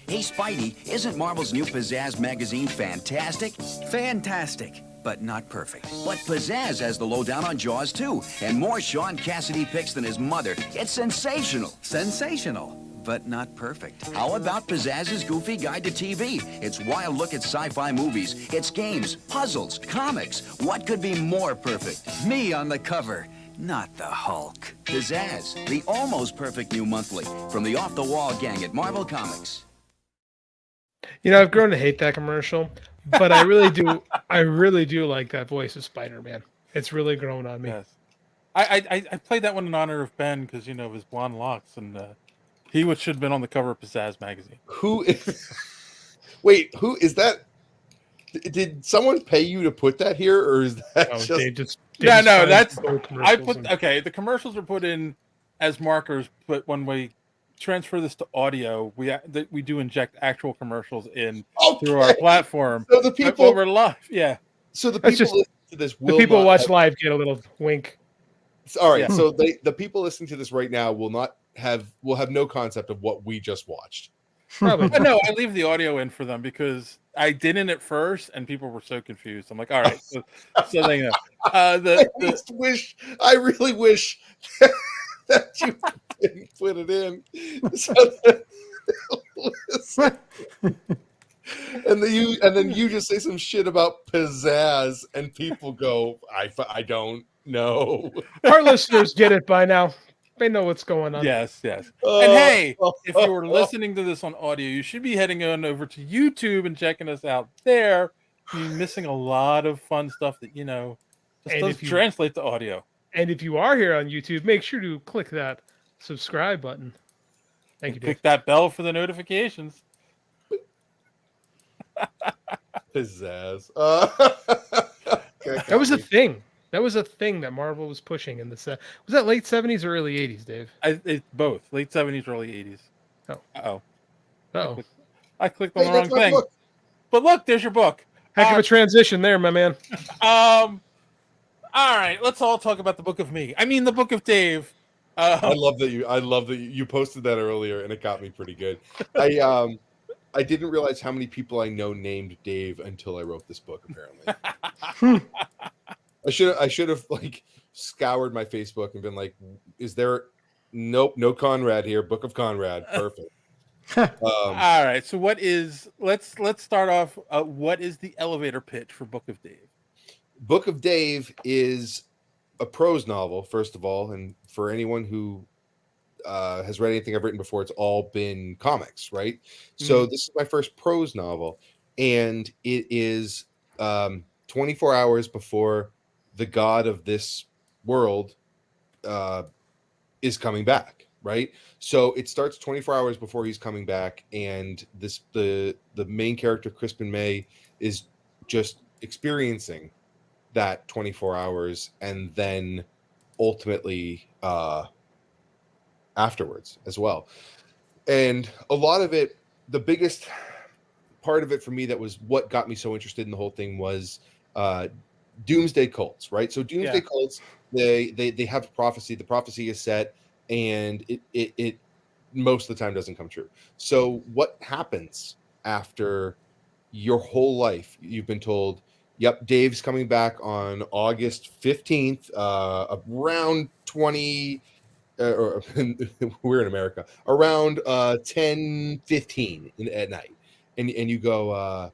Hey, Spidey, isn't Marvel's new Pizzazz magazine fantastic? Fantastic, but not perfect. But Pizzazz has the lowdown on Jaws, too, and more Sean Cassidy picks than his mother. It's sensational. Sensational, but not perfect. How about Pizzazz's Goofy Guide to TV? It's wild look at sci-fi movies. It's games, puzzles, comics. What could be more perfect? Me on the cover. Not the Hulk. Pizzazz, the almost perfect new monthly from the off-the-wall gang at Marvel Comics. I've grown to hate that commercial, but I really do. I really do like that voice of Spider-Man. It's really grown on me. Yes. I played that one in honor of Ben because of his blonde locks, and he should have been on the cover of Pizzazz magazine. Who is that? Did someone pay you to put that here, or is that No, that's the commercials are put in as markers, but when we transfer this to audio, we do inject actual commercials in through our platform. So the people we're live, So the people listening to this the people watch live get a little wink. All right, so the people listening to this right now will have no concept of what we just watched. Probably. No, I leave the audio in for them because I didn't at first, and people were so confused. I'm like, all right, so they know. I really wish that you didn't put it in. So and then you just say some shit about pizzazz, and people go, I don't know. Our listeners get it by now. They know what's going on. Yes. And hey, if you were listening to this on audio, you should be heading on over to YouTube and checking us out there. You're missing a lot of fun stuff that just doesn't translate to audio. And if you are here on YouTube, make sure to click that subscribe button. Thank you, Dave. Click that bell for the notifications. Pizzazz. That was a thing. That was a thing that Marvel was pushing in the was that late 70s or early 80s, Dave? It's both late 70s, early 80s. Oh. I clicked on the wrong thing. Book. But look, there's your book. Heck of a transition there, my man. All right, let's all talk about the book of me. I mean, the book of Dave. I love that you posted that earlier, and it got me pretty good. I didn't realize how many people I know named Dave until I wrote this book. Apparently. I should have scoured my Facebook and been like, is there no Conrad here? Book of Conrad. Perfect. All right. So what is? Let's start off. What is the elevator pitch for Book of Dave? Book of Dave is a prose novel, first of all, and for anyone who has read anything I've written before, it's all been comics, right? So this is my first prose novel, and it is 24 hours before the god of this world is coming back, right? So it starts 24 hours before he's coming back, and the main character, Crispin May, is just experiencing that 24 hours and then ultimately afterwards as well. And a lot of it, the biggest part of it for me that was what got me so interested in the whole thing was doomsday cults, right? So doomsday cults, they have a prophecy. The prophecy is set, and it most of the time doesn't come true. So what happens after your whole life? You've been told, yep, Dave's coming back on August 15th, around 20 or we're in America, around 10:15 at night, and you go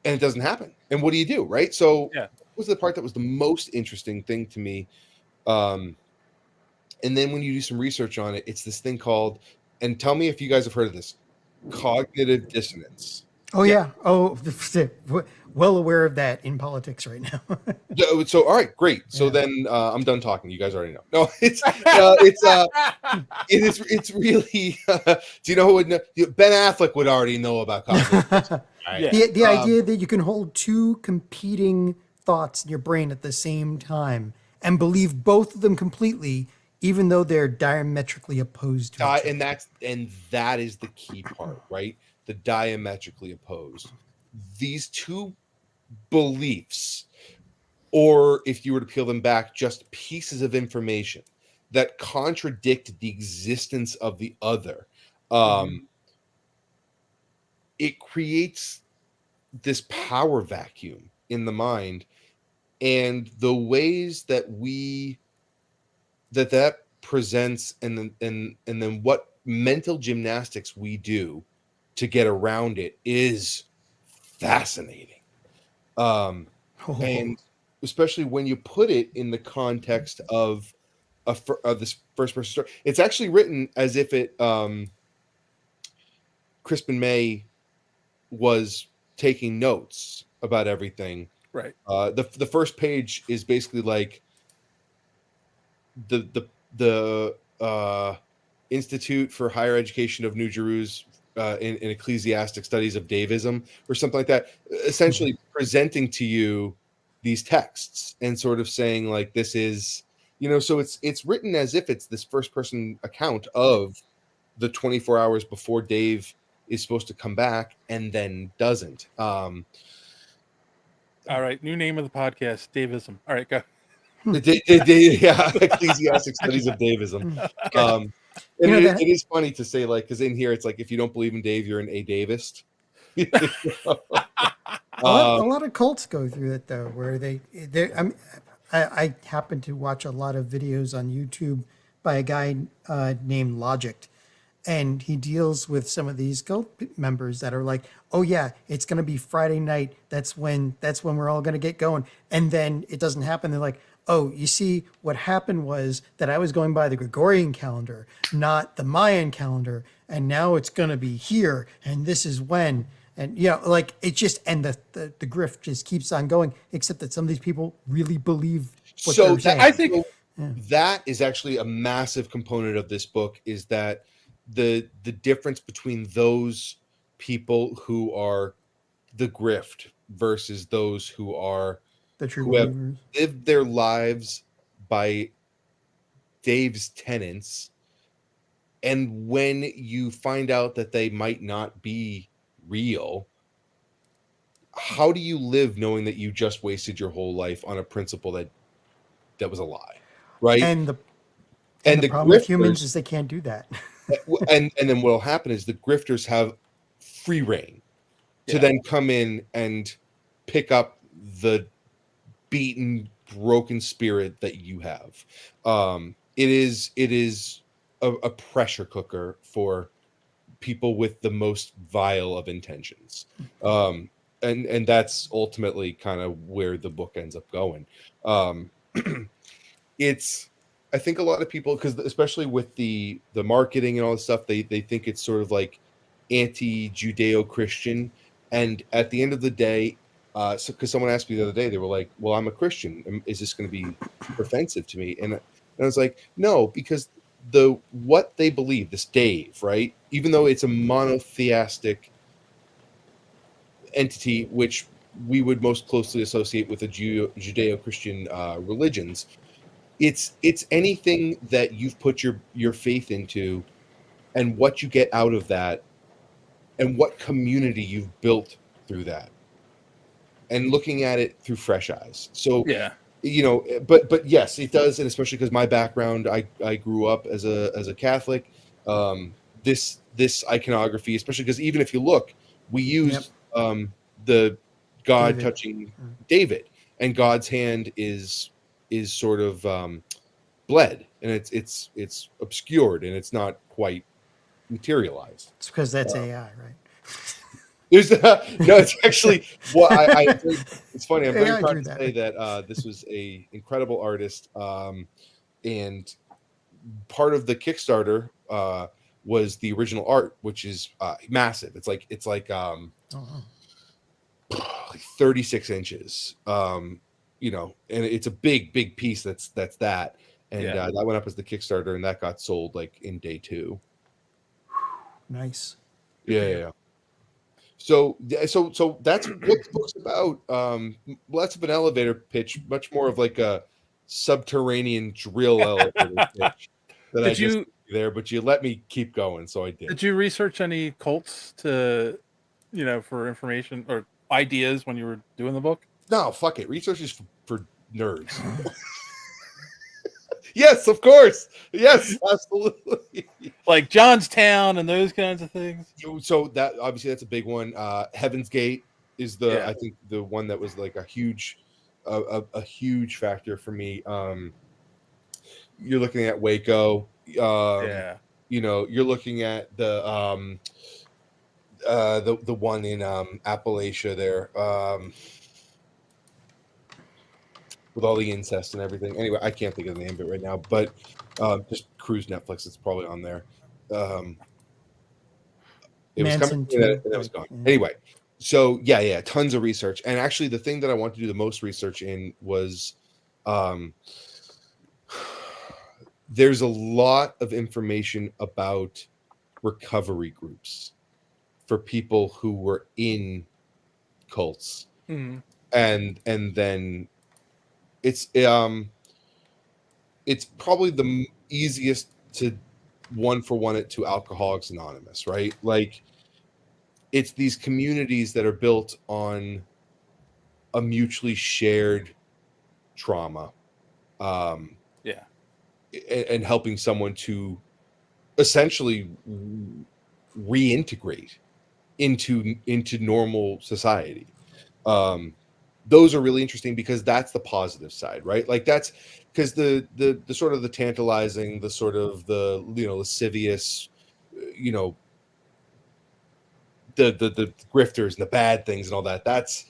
and it doesn't happen. And what do you do, right? So that was the part that was the most interesting thing to me. And then when you do some research on it, it's this thing called, and tell me if you guys have heard of this, cognitive dissonance. Oh yeah. Oh, well aware of that in politics right now. So all right, great. So then I'm done talking. You guys already know. No, it's really. Do you know who would know? Ben Affleck would already know about cognitive. Right? The idea that you can hold two competing thoughts in your brain at the same time and believe both of them completely, even though they're diametrically opposed to each other. And that is the key part, right? The diametrically opposed. These two beliefs, or if you were to peel them back, just pieces of information that contradict the existence of the other. It creates this power vacuum in the mind, and the ways that that presents, and then what mental gymnastics we do to get around it is fascinating. And especially when you put it in the context of this first person story. It's actually written as if it Crispin May was taking notes about everything. Right. The first page is basically like the Institute for Higher Education of New Jerusalem in ecclesiastic studies of Davism or something like that, essentially presenting to you these texts and sort of saying like, this is, so it's written as if it's this first person account of the 24 hours before Dave is supposed to come back and then doesn't. All right. New name of the podcast, Davism. All right, go. Ecclesiastic studies of Davism. And it is funny to say, like, because in here it's like, if you don't believe in Dave, you're an A Davist. A lot of cults go through it though, where I happen to watch a lot of videos on YouTube by a guy named Logic, and he deals with some of these cult members that are like, oh yeah, it's going to be Friday night. That's when we're all going to get going. And then it doesn't happen. They're like, oh, you see, what happened was that I was going by the Gregorian calendar, not the Mayan calendar. And now it's going to be here. And this is when. And, like it just, and the grift just keeps on going, except that some of these people really believe what they're saying. I think that is actually a massive component of this book, is that the difference between those people who are the grift versus those who are who have lived their lives by Dave's tenets, and when you find out that they might not be real, how do you live knowing that you just wasted your whole life on a principle that was a lie, right? And the problem with humans is they can't do that. and then what will happen is the grifters have free reign to then come in and pick up the beaten, broken spirit that you have. It is a pressure cooker for people with the most vile of intentions. And that's ultimately kind of where the book ends up going. It's, I think a lot of people, because especially with the marketing and all this stuff, they think it's sort of like anti-Judeo-Christian. And at the end of the day, because someone asked me the other day, they were like, well, I'm a Christian. Is this going to be offensive to me? And I was like, no, because what they believe, this Dave, right? Even though it's a monotheistic entity, which we would most closely associate with the Judeo-Christian religions, it's anything that you've put your faith into, and what you get out of that, and what community you've built through that, and looking at it through fresh eyes. So yeah, but yes, it does, and especially because my background, I grew up as a Catholic. This iconography, especially because even if you look, we used the God David. touching David, and God's hand is sort of bled, and it's obscured, and it's not quite materialized. It's because that's AI, right? There's no, it's actually it's funny. I'm very AI proud drew to that. say that this was a incredible artist, and part of the Kickstarter was the original art, which is massive. It's like 36 inches. And it's a big piece. That's that, and that went up as the Kickstarter, and that got sold like in day 2. Nice. Yeah. So that's what the book's about. Less of an elevator pitch, much more of like a subterranean drill elevator pitch that I just there. But you let me keep going, so I did. Did you research any cults to, for information or ideas when you were doing the book? No, fuck it. Research is for nerds. Yes, of course. Yes, absolutely. Like Johnstown and those kinds of things. So that obviously that's a big one. Heaven's Gate is I think the one that was like a huge factor for me. You're looking at Waco. You're looking at the one in Appalachia there. With all the incest and everything. Anyway, I can't think of the name of it right now, but just cruise Netflix. It's probably on there. It was coming and then it was gone. Anyway, so yeah, tons of research. And actually, the thing that I wanted to do the most research in was there's a lot of information about recovery groups for people who were in cults, and then it's probably the easiest to one-for-one it to Alcoholics Anonymous, right? Like, it's these communities that are built on a mutually shared trauma, and helping someone to essentially reintegrate into normal society. Those are really interesting because that's the positive side, right? Like that's because the sort of the tantalizing, the sort of the lascivious, the grifters and the bad things and all that. That's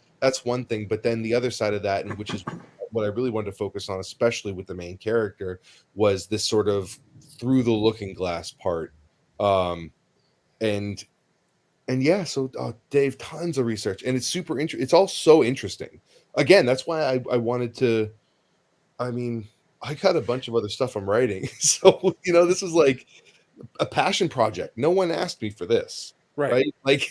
one thing. But then the other side of that, and which is what I really wanted to focus on, especially with the main character, was this sort of through the looking glass part. And yeah, so Dave, tons of research, and it's super interesting. It's all so interesting. Again, that's why I wanted to. I mean, I got a bunch of other stuff I'm writing, so this is like a passion project. No one asked me for this, right? Like,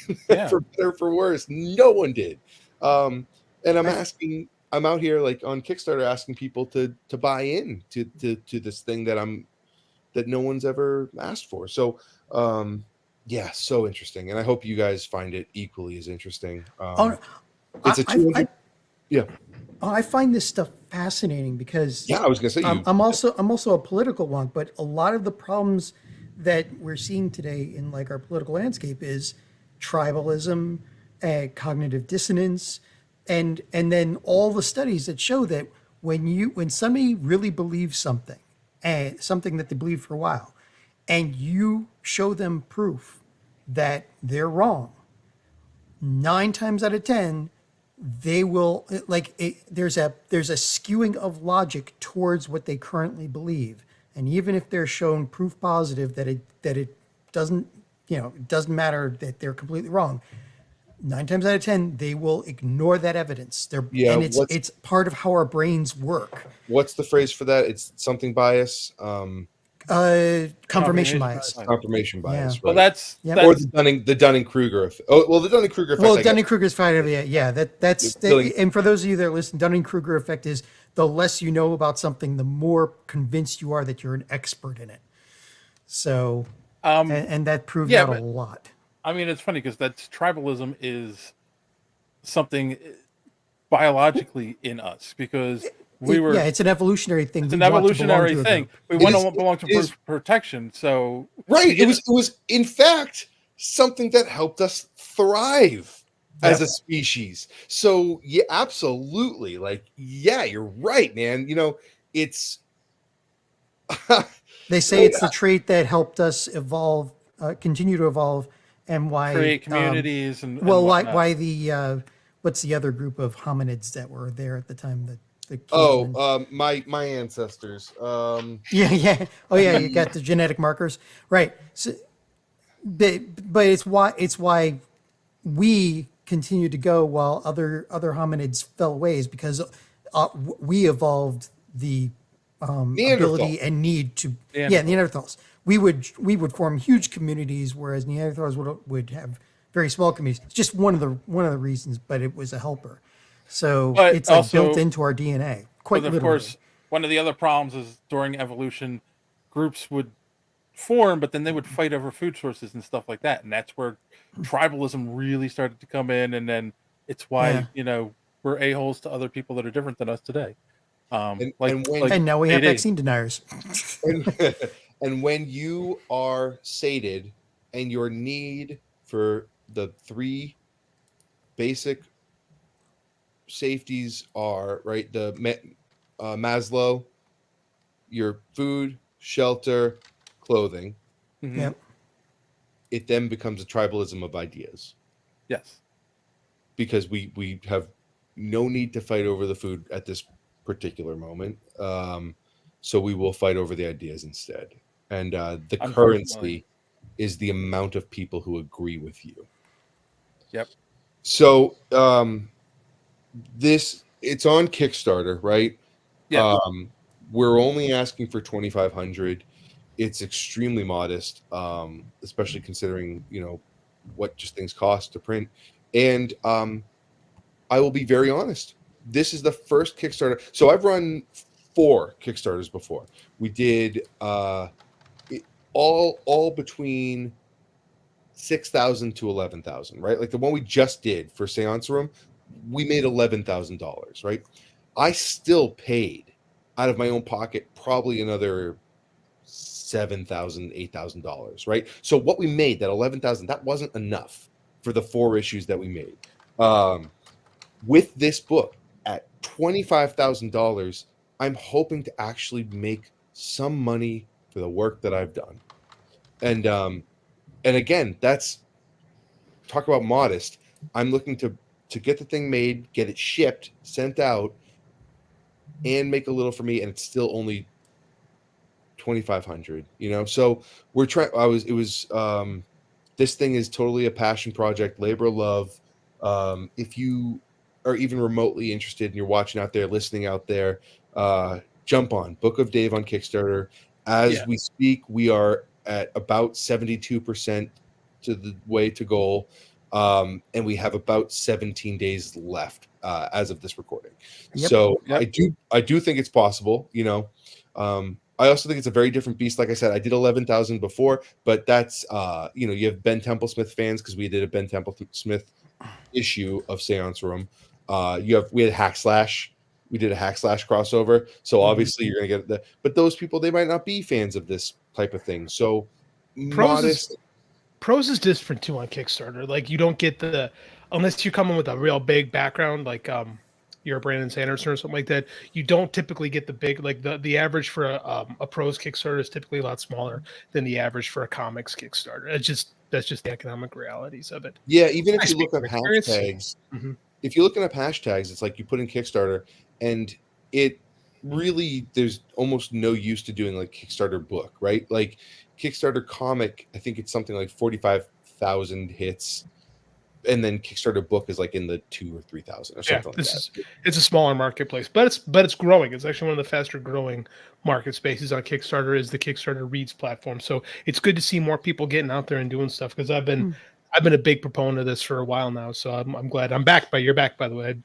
for better or for worse, no one did. And I'm out here like on Kickstarter asking people to buy in to this thing that no one's ever asked for. So. Yeah, so interesting, and I hope you guys find it equally as interesting. It's a 200. I find this stuff fascinating because I was gonna say I'm also a political wonk, but a lot of the problems that we're seeing today in like our political landscape is tribalism, cognitive dissonance, and then all the studies that show that when somebody really believes something that they believe for a while, and you show them proof that they're wrong, 9 times out of 10, they will there's a skewing of logic towards what they currently believe. And even if they're shown proof positive that it doesn't, it doesn't matter that they're completely wrong, 9 times out of 10, they will ignore that evidence. And it's part of how our brains work. What's the phrase for that? It's something bias. Confirmation bias. Confirmation bias. Yeah. Right? Well, that's or the Dunning-Kruger effect. Oh, well, the Dunning-Kruger effect. Well, Dunning-Kruger's effect. Yeah. That's and for those of you that listen, Dunning-Kruger effect is the less you know about something, the more convinced you are that you're an expert in it. So, and that proved out a lot. I mean, it's funny because that's tribalism is something biologically in us because it's an evolutionary thing. It's an evolutionary thing. We want to belong to protection. So right, it was in fact something that helped us thrive as a species. So yeah, absolutely. You're right, man. It's they say it's the trait that helped us evolve, continue to evolve. And why create communities why the what's the other group of hominids that were there at the time? My ancestors. You got the genetic markers, right? So, but it's why we continue to go while other hominids fell ways, because we evolved the ability and need to Neanderthals. We would form huge communities, whereas Neanderthals would have very small communities. It's just one of the reasons, but it was a helper. So it's also built into our DNA. Quite literally. Of course, one of the other problems is during evolution, groups would form, but then they would fight over food sources and stuff like that, and that's where tribalism really started to come in. And then it's why we're a-holes to other people that are different than us today. And now we have vaccine deniers. And when you are sated and your need for the 3 basic safeties are, right, the Maslow, your food, shelter, clothing. Mm-hmm. Yep. It then becomes a tribalism of ideas. Yes. Because we have no need to fight over the food at this particular moment. So we will fight over the ideas instead. And the currency is the amount of people who agree with you. Yep. So it's on Kickstarter, right? Yeah. We're only asking for 2,500. It's extremely modest, especially considering what just things cost to print. And I will be very honest. This is the first Kickstarter. So I've run 4 Kickstarters before. We did all between 6,000 to 11,000, right? Like the one we just did for Seance Room, we made $11,000, right? I still paid out of my own pocket probably another $7,000, $8,000, right? So what we made, that $11,000, that wasn't enough for the 4 issues that we made. With this book at $25,000, I'm hoping to actually make some money for the work that I've done. And again, that's, talk about modest. I'm looking to get the thing made, get it shipped, sent out, and make a little for me, and it's still only $2,500. So we're trying. This thing is totally a passion project, labor of love. If you are even remotely interested and you're watching out there, listening out there, jump on Book of Dave on Kickstarter. As we speak, we are at about 72% to the way to goal. And we have about 17 days left as of this recording. Yep. So I do think it's possible. I also think it's a very different beast. Like I said, I did 11,000 before, but that's you have Ben Templesmith fans because we did a Ben Templesmith issue of Seance Room. We had Hack Slash. We did a Hack Slash crossover. So obviously you're gonna get but those people, they might not be fans of this type of thing. So Prose is different too on Kickstarter. Like you don't get unless you come in with a real big background, like you're a Brandon Sanderson or something like that, you don't typically get the big, like the average for a pro's Kickstarter is typically a lot smaller than the average for a comics Kickstarter. That's just the economic realities of it. Yeah, even if I you speak look up from experience. hashtags, Mhm. if you're looking up hashtags, it's like you put in Kickstarter, and it really there's almost no use to doing like Kickstarter book, right? Like Kickstarter comic, I think it's something like 45,000 hits, and then Kickstarter book is like in the 2,000 or 3,000 or something like that. It's a smaller marketplace, but it's growing. It's actually one of the faster growing market spaces on Kickstarter is the Kickstarter Reads platform. So it's good to see more people getting out there and doing stuff because I've been a big proponent of this for a while now. So I'm glad you're back, by the way. I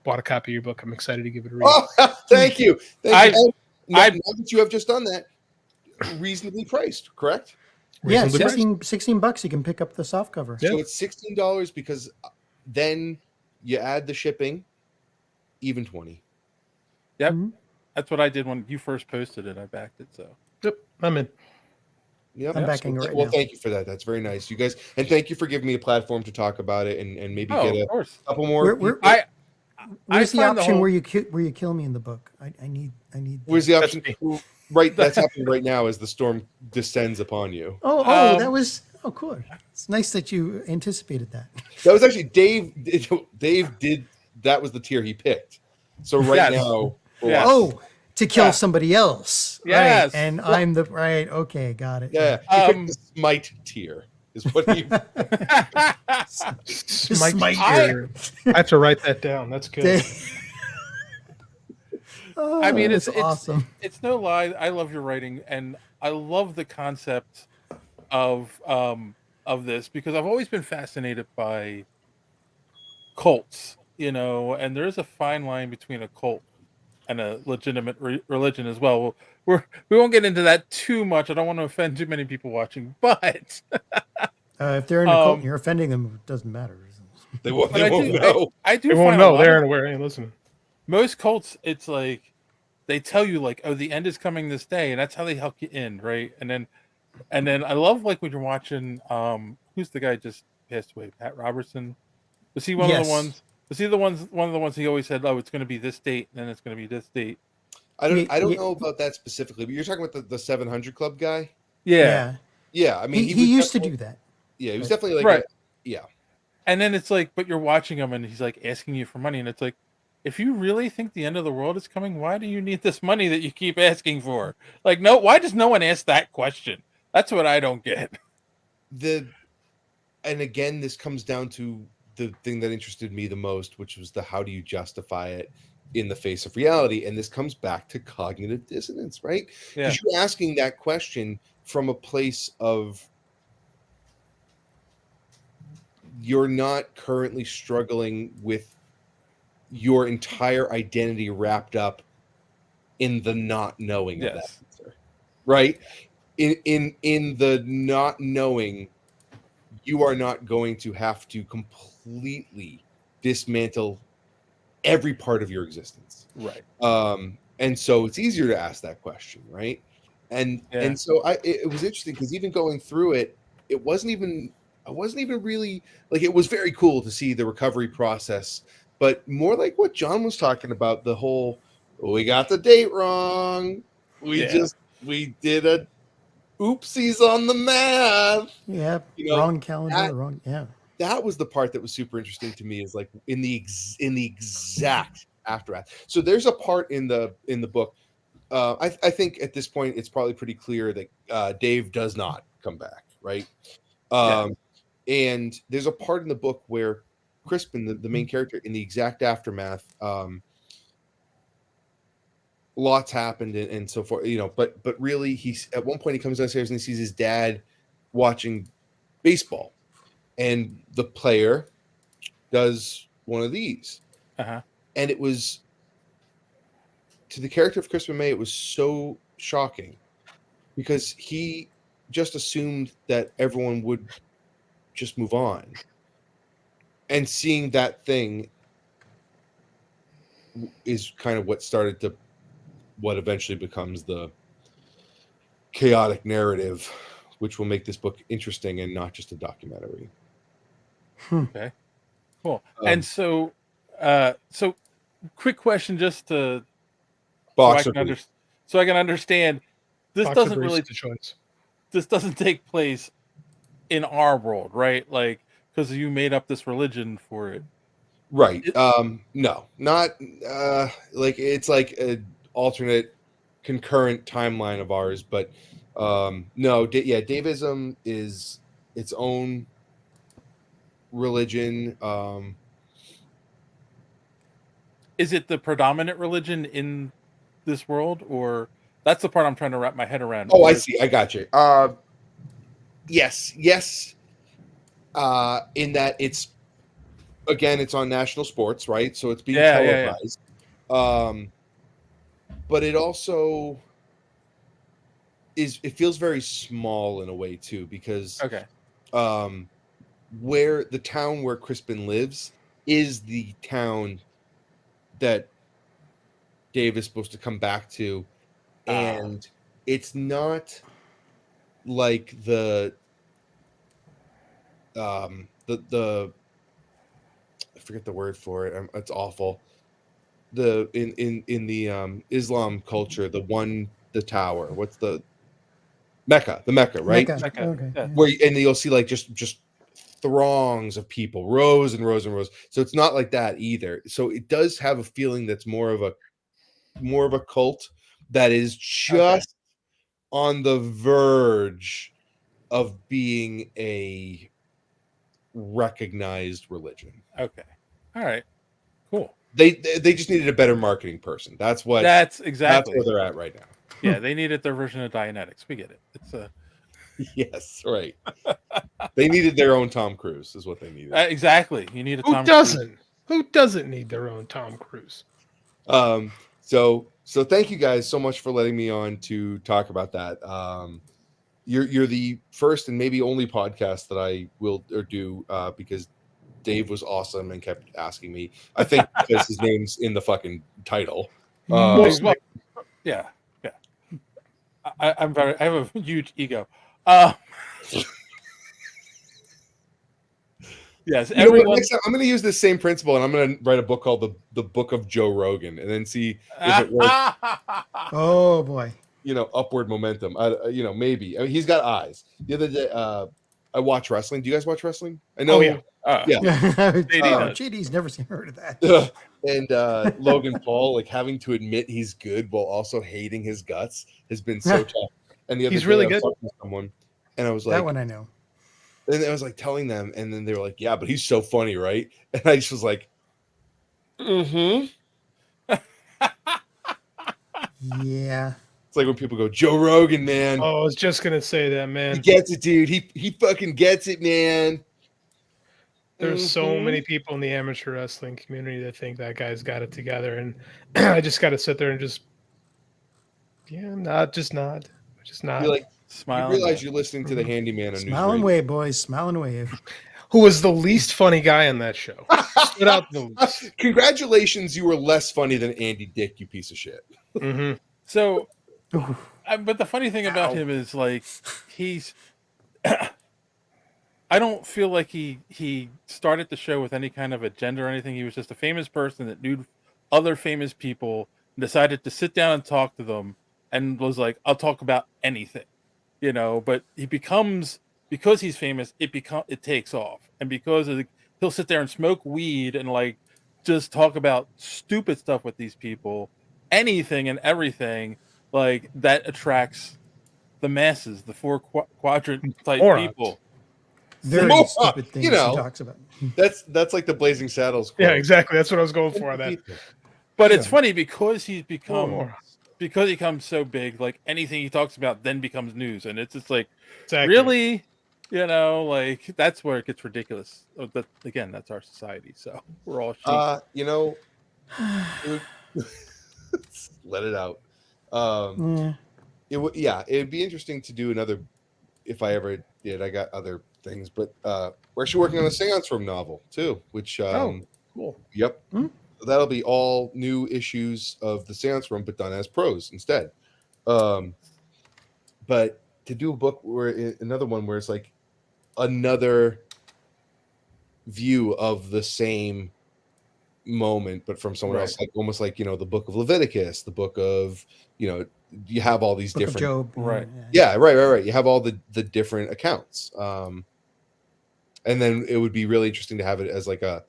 bought a copy of your book. I'm excited to give it a read. Oh, thank you. Thank you. Now that you have just done that, reasonably priced, correct? Yeah, $16 you can pick up the soft cover. So it's $16 because then you add the shipping, even 20. Yep. That's what I did when you first posted it. I backed it. So yep, I'm in. Yep. I'm backing it right well, now. thank you for that. That's very nice, you guys, and thank you for giving me a platform to talk about it and maybe get a couple more. Where's the option where you kill me in the book? I need. Where's the option? Right, that's happening right now as the storm descends upon you. That was cool. It's nice that you anticipated that. That was actually Dave. Dave did that was the tier he picked. So right now, to kill somebody else. Yes. Right. And I'm the right. Okay, got it. Yeah, he picked the smite tier. Is what he. Smite tier. I have to write that down. That's good. I mean, it's awesome. It's no lie. I love your writing, and I love the concept of this because I've always been fascinated by cults, and there is a fine line between a cult and a legitimate religion as well. We won't get into that too much. I don't want to offend too many people watching, but if they're in a cult and you're offending them, it doesn't matter. They won't know. I do. They won't know. They're unaware. Hey, listen. Most cults, it's like they tell you like, oh, the end is coming this day, and that's how they help you in, right? And then I love like when you're watching who's the guy just passed away, Pat Robertson. Was he one of the ones? Was he one of the ones he always said, oh, it's going to be this date, and then it's going to be this date. I don't know about that specifically, but you're talking about the 700 Club guy. Yeah. I mean, he used to do that. Yeah, he was definitely like right. And then it's like, but you're watching him, and he's like asking you for money, and it's like, if you really think the end of the world is coming, why do you need this money that you keep asking for? Like, no, why does no one ask that question? That's what I don't get. And again, this comes down to the thing that interested me the most, which was how do you justify it in the face of reality? And this comes back to cognitive dissonance, right? Because you're asking that question from a place of you're not currently struggling with your entire identity wrapped up in the not knowing of that answer, right? In the not knowing, you are not going to have to completely dismantle every part of your existence, right? And so it's easier to ask that question, right? And so it was interesting because even going through it, I wasn't even really like, it was very cool to see the recovery process, but more like what John was talking about, the whole, we got the date wrong. We did a oopsies on the math. Yeah. Wrong calendar. That was the part that was super interesting to me, is like in the exact aftermath. So there's a part in the book. I think at this point, it's probably pretty clear that Dave does not come back. Right. And there's a part in the book where Crispin, the main character, in the exact aftermath, lots happened and so forth, but really he's at one point he comes downstairs and he sees his dad watching baseball, and the player does one of these. And it was, to the character of Crispin May, it was so shocking because he just assumed that everyone would just move on. And seeing that thing is kind of what started to, what eventually becomes the chaotic narrative, which will make this book interesting and not just a documentary. Okay, cool. And so quick question, just to Boxer so I can understand. This Boxer doesn't really. Brief's choice. This doesn't take place in our world, right? Like, because you made up this religion for it. Right. No, not like it's like an alternate concurrent timeline of ours, but no, Davism is its own religion. Is it the predominant religion in this world, or that's the part I'm trying to wrap my head around? Oh, I see. I got you. Yes. In that it's on national sports, right? So it's being televised. But it also it feels very small in a way too, because where the town where Crispin lives is the town that Dave is supposed to come back to, and it's not like the I forget the word for it. It's awful. In the Islam culture, the tower. What's the Mecca, right? Mecca. Okay. Yeah. Where and you'll see like just throngs of people, rows and rows and rows. So it's not like that either. So it does have a feeling that's more of a cult that is just on the verge of being a recognized religion. Okay. All right. Cool. They just needed a better marketing person. That's exactly that's where they're at right now. Yeah, they needed their version of Dianetics. We get it. It's yes, right. They needed their own Tom Cruise, is what they needed. Exactly. You need a Tom doesn't? Cruise. Who doesn't need their own Tom Cruise? So thank you guys so much for letting me on to talk about that. You're the first and maybe only podcast that I will do because Dave was awesome and kept asking me. I think because his name's in the fucking title. Yeah. I have a huge ego. Yes, everyone. Next time, I'm going to use this same principle, and I'm going to write a book called the Book of Joe Rogan, and then see if it works. Oh boy! Upward momentum. Maybe. I mean, he's got eyes. The other day, I watch wrestling. Do you guys watch wrestling? I know. Oh, yeah. JD's never heard of that. And Logan Paul, like having to admit he's good while also hating his guts, has been so tough. And the other He's day really I was good. talking to someone, and I was like, that one I know. And I was like telling them, and then they were like, "Yeah, but he's so funny, right?" And I just was like, Yeah. It's like when people go, Joe Rogan, man. Oh, I was just gonna say that, man. He gets it, dude. He fucking gets it, man. There's so many people in the amateur wrestling community that think that guy's got it together, and I just got to sit there and just nod. You're like, smile. You realize you're listening to the handyman on Smile and wave, boys. Smile and wave. Who was the least funny guy on that show? Stood out the least. Congratulations, you were less funny than Andy Dick, you piece of shit. Mm-hmm. So, but the funny thing about him is like he's. I don't feel like he started the show with any kind of agenda or anything. He was just a famous person that knew other famous people, decided to sit down and talk to them, and was like, "I'll talk about anything," But he becomes, because he's famous, it takes off, and because he'll sit there and smoke weed and like just talk about stupid stuff with these people, anything and everything, like that attracts the masses, the four quadrant type people. Very stupid things he talks about. That's like the Blazing Saddles quote. Yeah, exactly. That's what I was going for on that. But it's funny because he's become he becomes so big, like anything he talks about then becomes news, and it's just like really, like that's where it gets ridiculous. But again, that's our society, so we're all sheep. Let it out. It'd be interesting to do another if I ever did. I got other things, but we're actually working on a Seance Room novel too, which cool. Yep. That'll be all new issues of the Seance Room, but done as prose instead. But to do a book another one where it's like another view of the same moment, but from someone Right. else, like almost like the book of Leviticus, the book of you have all these Book of different Job. Right. Yeah, right. You have all the different accounts, and then it would be really interesting to have it as like a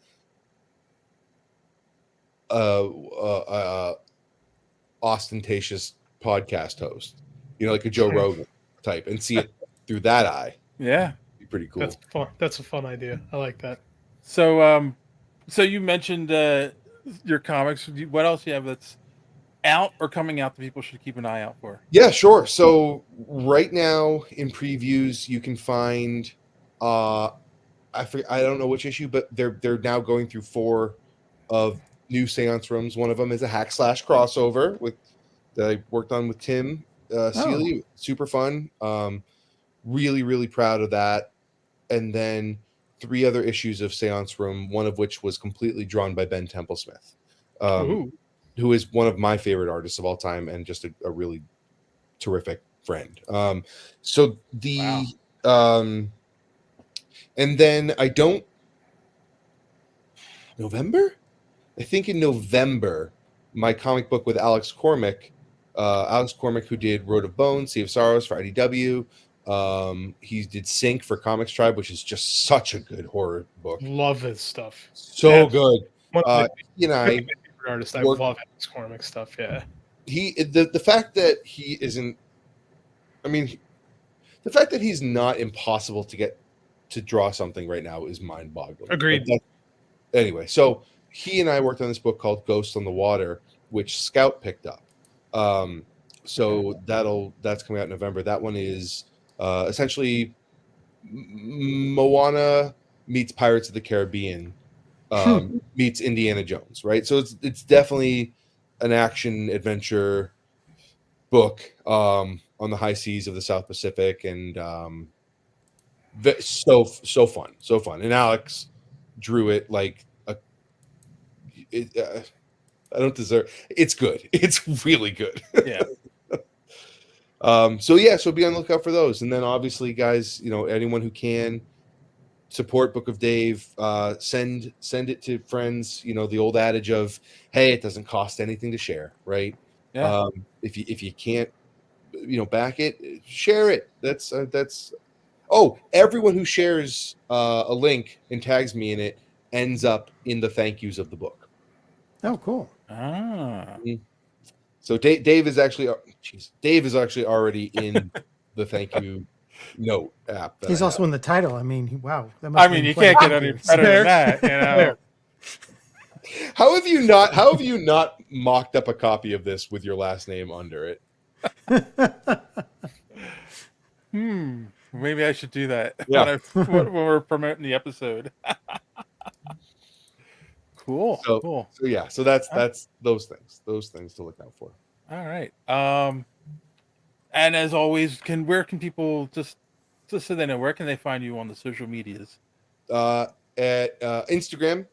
ostentatious podcast host, like a Joe Rogan type, and see it through that eye. Yeah, be pretty cool. That's fun. That's a fun idea. I like that. So, so you mentioned your comics. What else do you have that's out or coming out that people should keep an eye out for? Yeah, sure. So right now in previews, you can find I don't know which issue, but they're now going through 4 of new seance rooms. One of them is a hack / crossover that I worked on with Tim Seeley. Super fun. Really, really proud of that. And then 3 other issues of Seance Room, one of which was completely drawn by Ben Templesmith, who is one of my favorite artists of all time and just a really terrific friend. And then November? I think in November, my comic book with Alex Cormack, who did Road of Bones, Sea of Sorrows for IDW. He did Sync for Comics Tribe, which is just such a good horror book. Love his stuff. So good. One of He and my I favorite artists. I love Alex Cormack stuff. Yeah. The fact that he isn't, the fact that he's not impossible to get to draw something right now is mind-boggling. Agreed. Anyway, so he and I worked on this book called Ghosts on the Water, which Scout picked up. So that's coming out in November. That one is essentially Moana meets Pirates of the Caribbean meets Indiana Jones, right? So it's definitely an action adventure book on the high seas of the South Pacific, and so fun. And Alex drew it like I don't deserve. It's good. It's really good. Yeah. So be on the lookout for those. And then obviously, guys, anyone who can support Book of Dave, send it to friends. The old adage of, hey, it doesn't cost anything to share, right? Yeah. If you can't, back it, share it. That's everyone who shares a link and tags me in it ends up in the thank yous of the book. Oh, cool. So Dave is actually already in the thank you note app. He's also in the title. Wow. You can't get any better than that. How have you not mocked up a copy of this with your last name under it? Maybe I should do that when we're promoting the episode. Cool. So that's those things to look out for. All right. And as always, where can people just so they know, where can they find you on the social medias? At Instagram,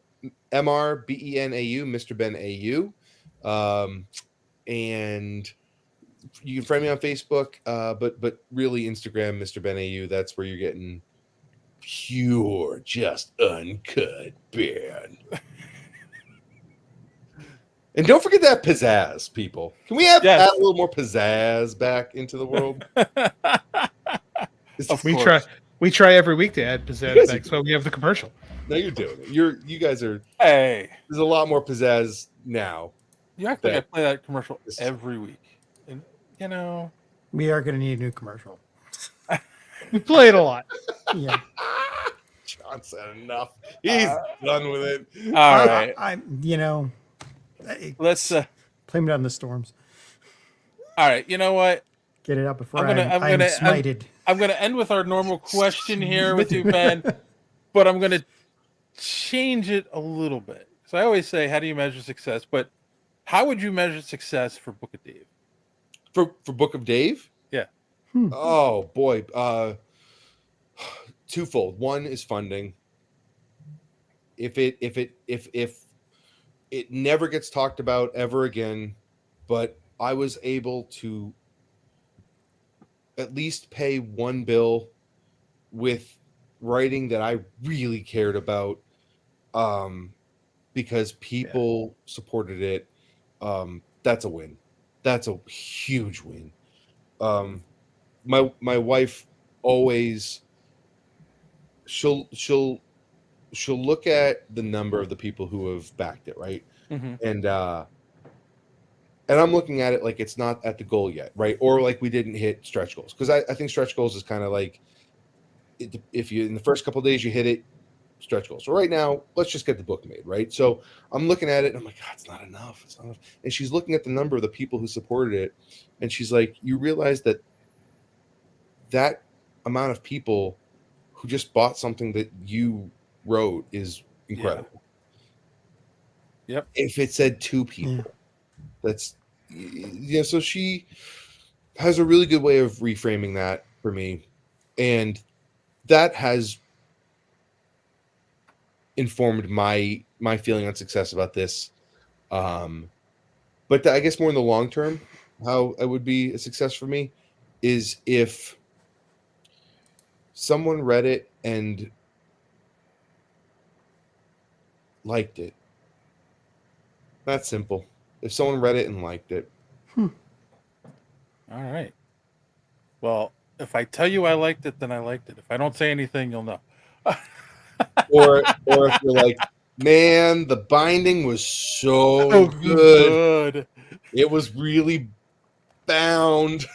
MrBenAU, Mr. Ben AU. And you can find me on Facebook, but really Instagram, Mr. Ben AU. That's where you're getting pure, just uncut Ben. And don't forget that pizzazz, people. Can we add a little more pizzazz back into the world? We try every week to add pizzazz back, so we have the commercial. No, you're doing it. You guys are. Hey, there's a lot more pizzazz now. You act like I play that commercial every week, and we are going to need a new commercial. We play it a lot. Yeah. John said enough. He's done with it. All right. Let's blame it on the storms. All right. You know what? Get it out before I'm smited. I'm going to end with our normal question here with you, Ben, but I'm going to change it a little bit. So I always say, how do you measure success? But how would you measure success for Book of Dave? For Book of Dave? Yeah. Oh boy. Twofold. One is funding. If it never gets talked about ever again, but I was able to at least pay one bill with writing that I really cared about, because people supported it. That's a win. That's a huge win. My wife always she'll look at the number of the people who have backed it, right? And I'm looking at it like it's not at the goal yet, right? Or like we didn't hit stretch goals, because I think stretch goals is kind of like if you in the first couple of days you hit it, stretch goals. So right now, let's just get the book made, right? So I'm looking at it and I'm like, God, it's not enough. It's not enough. And she's looking at the number of the people who supported it, and she's like, you realize that amount of people who just bought something that you wrote is incredible. Yep. If it said 2 people, that's so she has a really good way of reframing that for me, and that has informed my feeling on success about this. But I guess more in the long term, how it would be a success for me is if someone read it and liked it. That's simple. If someone read it and liked it. All right. Well, if I tell you I liked it, then I liked it. If I don't say anything, you'll know. or if you're like, man, the binding was so good. It was really bound.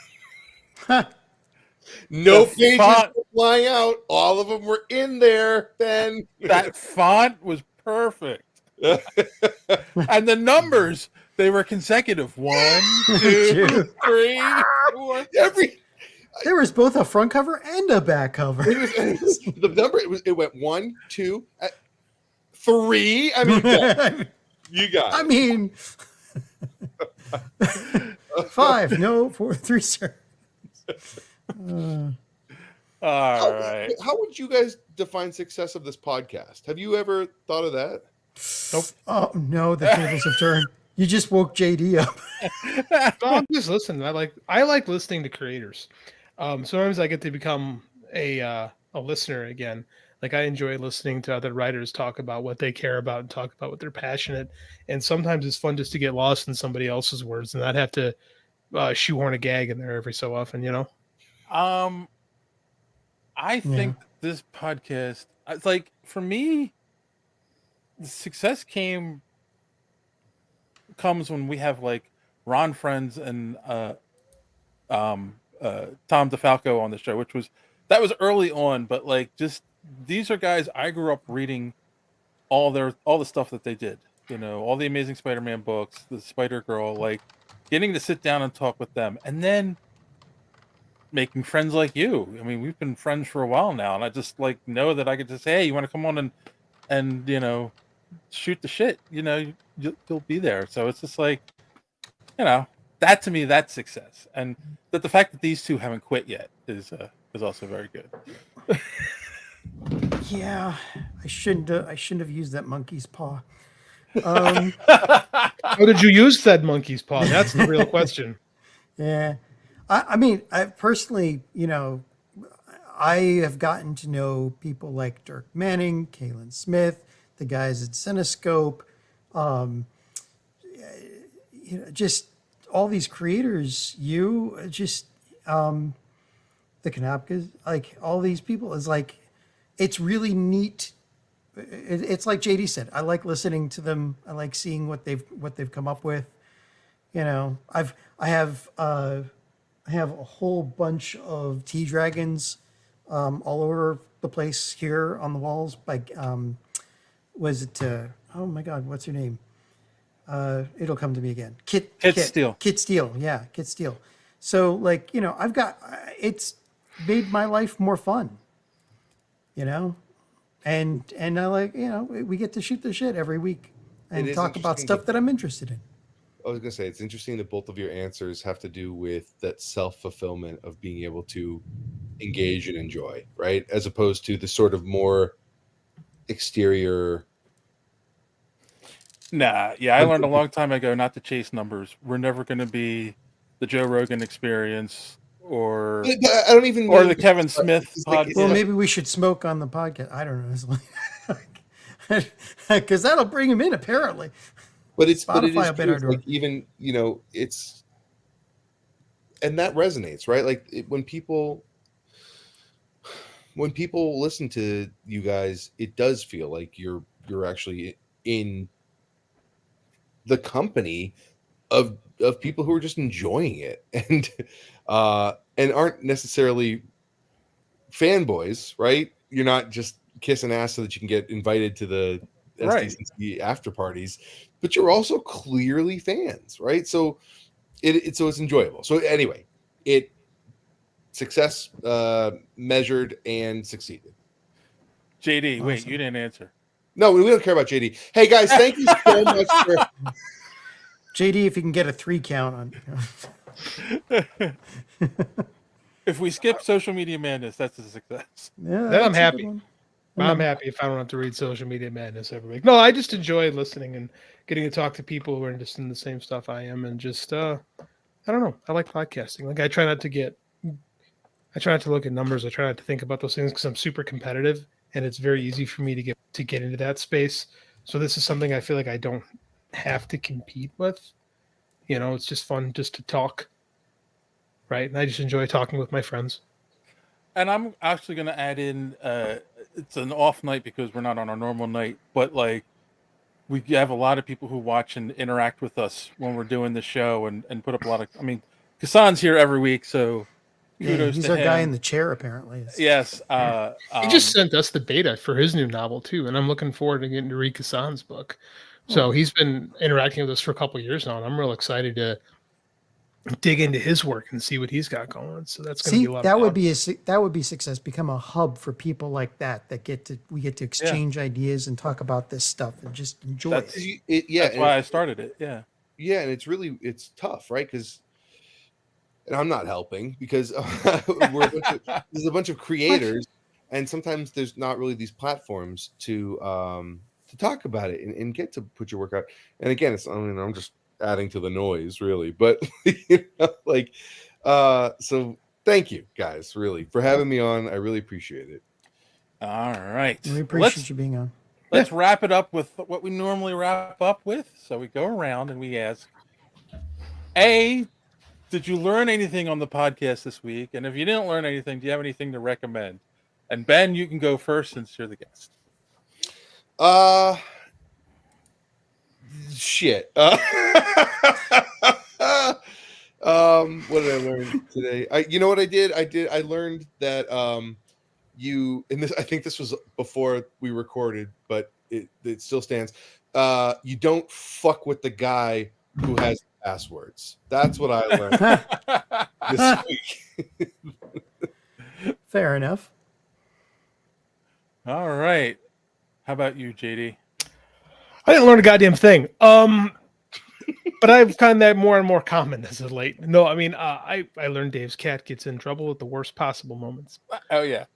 No pages were flying out. All of them were in there, Ben. That font was perfect. And the numbers, they were consecutive. 1, 2, 3, 4. There was both a front cover and a back cover. The number it went 1, 2, 3. I mean, you got it. I mean, 5, no, 4, 3, sir. All right. How would you guys define success of this podcast? Have you ever thought of that? Nope. Oh no, the tables have turned. You just woke JD up. No, I'm just listening. I like listening to creators. Sometimes I get to become a listener again. Like I enjoy listening to other writers talk about what they care about and talk about what they're passionate. And sometimes it's fun just to get lost in somebody else's words and not have to shoehorn a gag in there every so often, you know? I think this podcast, it's like, for me, the success comes when we have like Ron Friends and Tom DeFalco on the show, that was early on, but like just these are guys I grew up reading all the stuff that they did, you know, all the Amazing Spider-Man books, the Spider-Girl, like getting to sit down and talk with them, and then making friends like you. I mean, we've been friends for a while now, and I just like know that I could just say, hey, you want to come on and you know, shoot the shit, you know, you'll be there. So it's just like, you know, that to me, that's success. And that the fact that these two haven't quit yet is also very good. Yeah, I shouldn't have used that monkey's paw. How did you use said monkey's paw? That's the real question. Yeah. I mean, I personally, you know, I have gotten to know people like Dirk Manning, Kalen Smith, the guys at Cinescope, you know, just all these creators, the Kanapkas, like all these people is like, it's really neat. It's like JD said, I like listening to them. I like seeing what they've come up with. You know, I have a whole bunch of tea dragons all over the place here on the walls. By oh my God, what's her name? It'll come to me again. Kit Steele. Kit Steele, yeah, Kit Steele. So like, you know, it's made my life more fun. You know, and I like, you know, we get to shoot the shit every week and talk about stuff that I'm interested in. I was gonna say, it's interesting that both of your answers have to do with that self-fulfillment of being able to engage and enjoy, right? As opposed to the sort of more exterior. Nah, yeah, I learned a long time ago not to chase numbers. We're never going to be the Joe Rogan Experience or I don't even or the Kevin Smith podcast. Well, maybe we should smoke on the podcast. I don't know. It's like, because that'll bring him in apparently. But it is Spotify true. It's like even it's, and that resonates, right? Like when people listen to you guys, it does feel like you're actually in the company of people who are just enjoying it and aren't necessarily fanboys, right? You're not just kissing ass so that you can get invited to the SDCC after parties, but you're also clearly fans, right? So it's enjoyable. So anyway, success measured and succeeded. JD, Awesome. wait, you didn't answer. No, we don't care about JD. Hey guys, thank you so much for JD. If you can get a 3 count on. If we skip Social Media Madness, that's a success. Yeah, then I'm that's a good happy. one. I'm happy if I don't have to read Social Media Madness every week. No, I just enjoy listening and getting to talk to people who are interested in the same stuff I am, and just I don't know. I like podcasting. Like I try not to look at numbers. I try not to think about those things because I'm super competitive, and it's very easy for me to get into that space. So this is something I feel like I don't have to compete with. It's just fun just to talk, right? And I just enjoy talking with my friends. And I'm actually going to add in, it's an off night because we're not on our normal night, but like we have a lot of people who watch and interact with us when we're doing the show and put up a lot of, Kassan's here every week, so kudos he's to our him. guy in the chair, apparently. Yes. He just sent us the beta for his new novel too, and I'm looking forward to getting to read Kassan's book. So he's been interacting with us for a couple of years now, and I'm real excited to dig into his work and see what he's got going. So that's going to be a lot of fun. That would be success. Become a hub for people like that we get to exchange ideas and talk about this stuff and just enjoy it. That's why I started it. Yeah. Yeah, and it's tough, right? Because, and I'm not helping because there's a bunch of creators, and sometimes there's not really these platforms to talk about it and get to put your work out. And again, I'm just adding to the noise, really. But so thank you guys, really, for having me on. I really appreciate it. All right, we appreciate you being on. Let's wrap it up with what we normally wrap up with. So we go around and we ask, A, did you learn anything on the podcast this week? And if you didn't learn anything, do you have anything to recommend? And Ben, you can go first since you're the guest. Shit. What did I learn today? You know what I did? I learned that I think this was before we recorded, but it still stands. You don't fuck with the guy who has passwords. That's what I learned this week. Fair enough. All right. How about you, JD? I didn't learn a goddamn thing. But I've found that more and more common as of late. No, I learned Dave's cat gets in trouble at the worst possible moments. Oh yeah.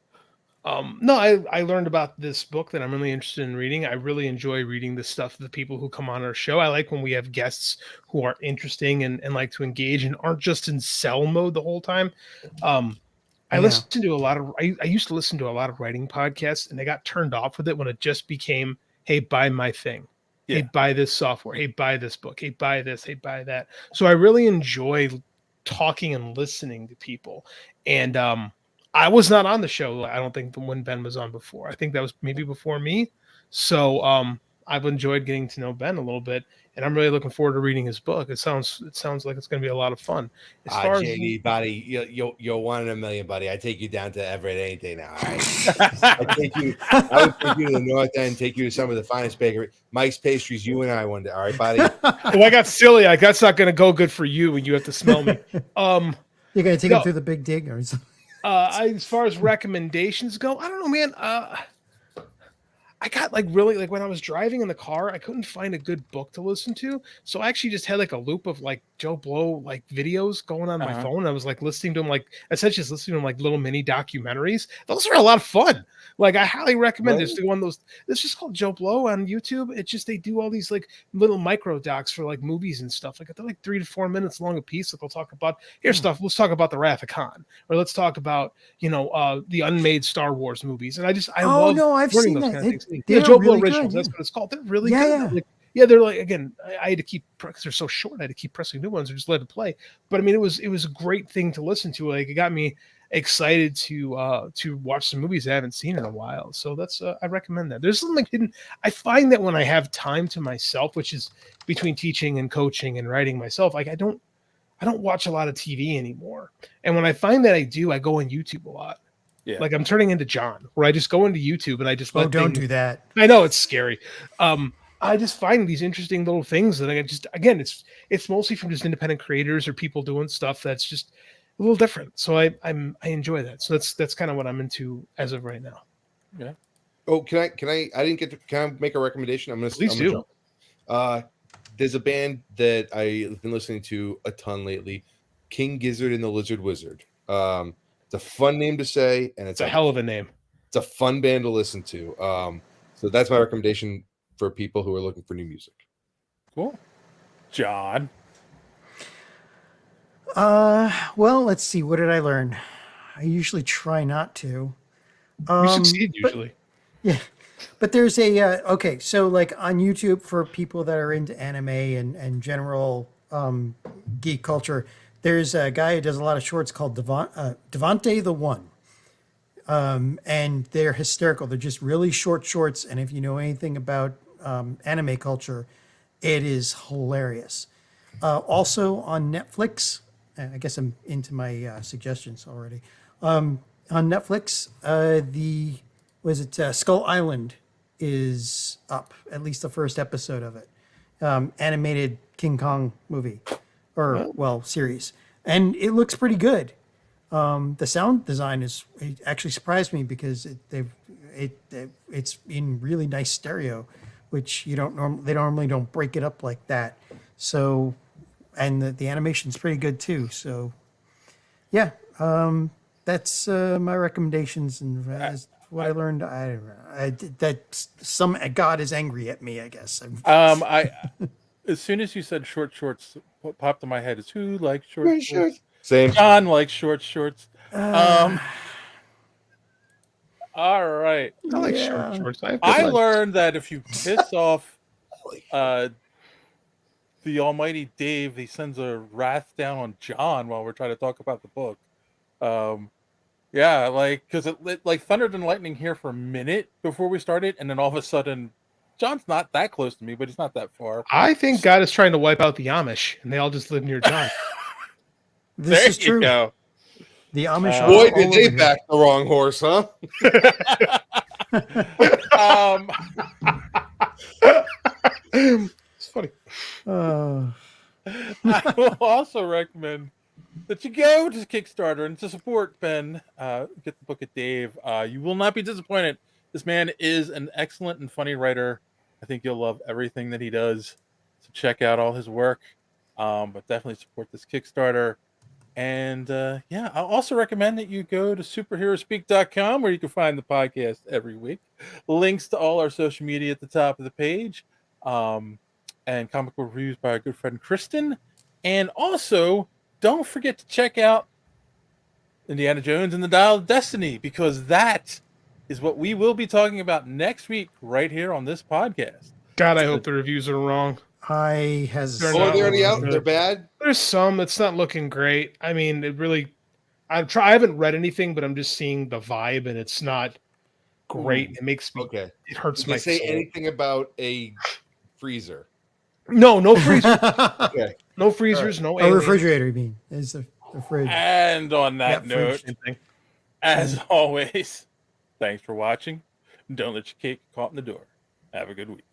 No, I learned about this book that I'm really interested in reading. I really enjoy reading the stuff of the people who come on our show. I like when we have guests who are interesting and like to engage and aren't just in sell mode the whole time. I listen to I used to listen to a lot of writing podcasts, and I got turned off with it when it just became, hey, buy my thing. Yeah. Hey, buy this software. Hey, buy this book. Hey, buy this. Hey, buy that. So I really enjoy talking and listening to people. And I was not on the show, I don't think, when Ben was on before. I think that was maybe before me. So I've enjoyed getting to know Ben a little bit, and I'm really looking forward to reading his book. It sounds like it's going to be a lot of fun. As far JD, buddy, you're one in a million, buddy. I take you down to Everett any day now. All right? I would take you to the North End, take you to some of the finest bakery, Mike's Pastries. You and I one day, all right, buddy? Well, I got silly. That's not going to go good for you when you have to smell me. You're going to take him through the big dig or something. As far as recommendations go, I don't know, man. I got really when I was driving in the car, I couldn't find a good book to listen to. So I actually just had a loop of Joe Blow videos going on my phone. I was listening to them, essentially just listening to them little mini documentaries. Those are a lot of fun. I highly recommend this. One of those. It's just called Joe Blow on YouTube. It's just they do all these little micro docs for movies and stuff. They're 3 to 4 minutes long a piece. They'll talk about stuff. Let's talk about the Wrath of Khan, or let's talk about the unmade Star Wars movies. And I love I've seen those that. kind of things. they're Joe Blow really originals. good, That's what it's called. They're really Yeah, good. yeah. Like, yeah, they're like, again, I had to keep, because they're so short, I had to keep pressing new ones or just let it play. But I mean, it was a great thing to listen to. Like, it got me excited to watch some movies I haven't seen in a while. So that's I recommend that. There's something hidden. I find that when I have time to myself, which is between teaching and coaching and writing myself, like I don't watch a lot of TV anymore. And when I find that I do, I go on YouTube a lot. Yeah. Like I'm turning into John, where I just go into YouTube and I just let don't things- do that. I know it's scary. I just find these interesting little things that I just, again, it's mostly from just independent creators or people doing stuff that's just a little different. So I enjoy that. So that's kind of what I'm into as of right now. Yeah. Oh, can I didn't get to, can I make a recommendation? Please do. There's a band that I've been listening to a ton lately, King Gizzard and the Lizard Wizard. It's a fun name to say, and It's a hell of a name. It's a fun band to listen to. So that's my recommendation for people who are looking for new music. Cool. John. Well, let's see. What did I learn? I usually try not to. You succeed but- usually. Yeah. But there's a okay, so like on YouTube for people that are into anime and general geek culture, there's a guy who does a lot of shorts called Devante the One. And they're hysterical. They're just really short shorts, and if you know anything about anime culture, it is hilarious. Also on Netflix, I guess I'm into my suggestions already. On Netflix, Skull Island is up, at least the first episode of it. Animated King Kong movie, series. And it looks pretty good. The sound design it actually surprised me because it's in really nice stereo, which they normally don't break it up like that. So, and the animation's pretty good too. So, yeah, that's my recommendations and what I learned. That some God is angry at me, I guess. As soon as you said short shorts, what popped in my head is who likes short shorts? Same. John likes short shorts. All right. I like short shorts. I learned that if you piss off the almighty Dave, he sends a wrath down on John while we're trying to talk about the book. Yeah, like, because it like thundered and lightning here for a minute before we started, and then all of a sudden, John's not that close to me, but he's not that far. I think God is trying to wipe out the Amish, and they all just live near John. This is true. Go. The Amish are Boy, all did they over back the wrong horse, huh? It's funny. I will also recommend that you go to Kickstarter and to support Ben. Get the book at Dave. You will not be disappointed. This man is an excellent and funny writer. I think you'll love everything that he does. So check out all his work. But definitely support this Kickstarter. And yeah, I'll also recommend that you go to superheroespeak.com where you can find the podcast every week. Links to all our social media at the top of the page. And comic book reviews by our good friend Kristen. And also, don't forget to check out Indiana Jones and the Dial of Destiny, because that is what we will be talking about next week right here on this podcast. God, I hope the reviews are wrong. they're already out. They're bad. There's some that's not looking great. I mean, it really. I haven't read anything, but I'm just seeing the vibe, and it's not great. It makes me. Okay. It hurts Did my they say soul. anything about a freezer? No freezer. Okay. No freezers. No A aliens. refrigerator, you mean? Is the fridge. And on that Yeah, note, fridge. as always, thanks for watching. Don't let your cake caught in the door. Have a good week.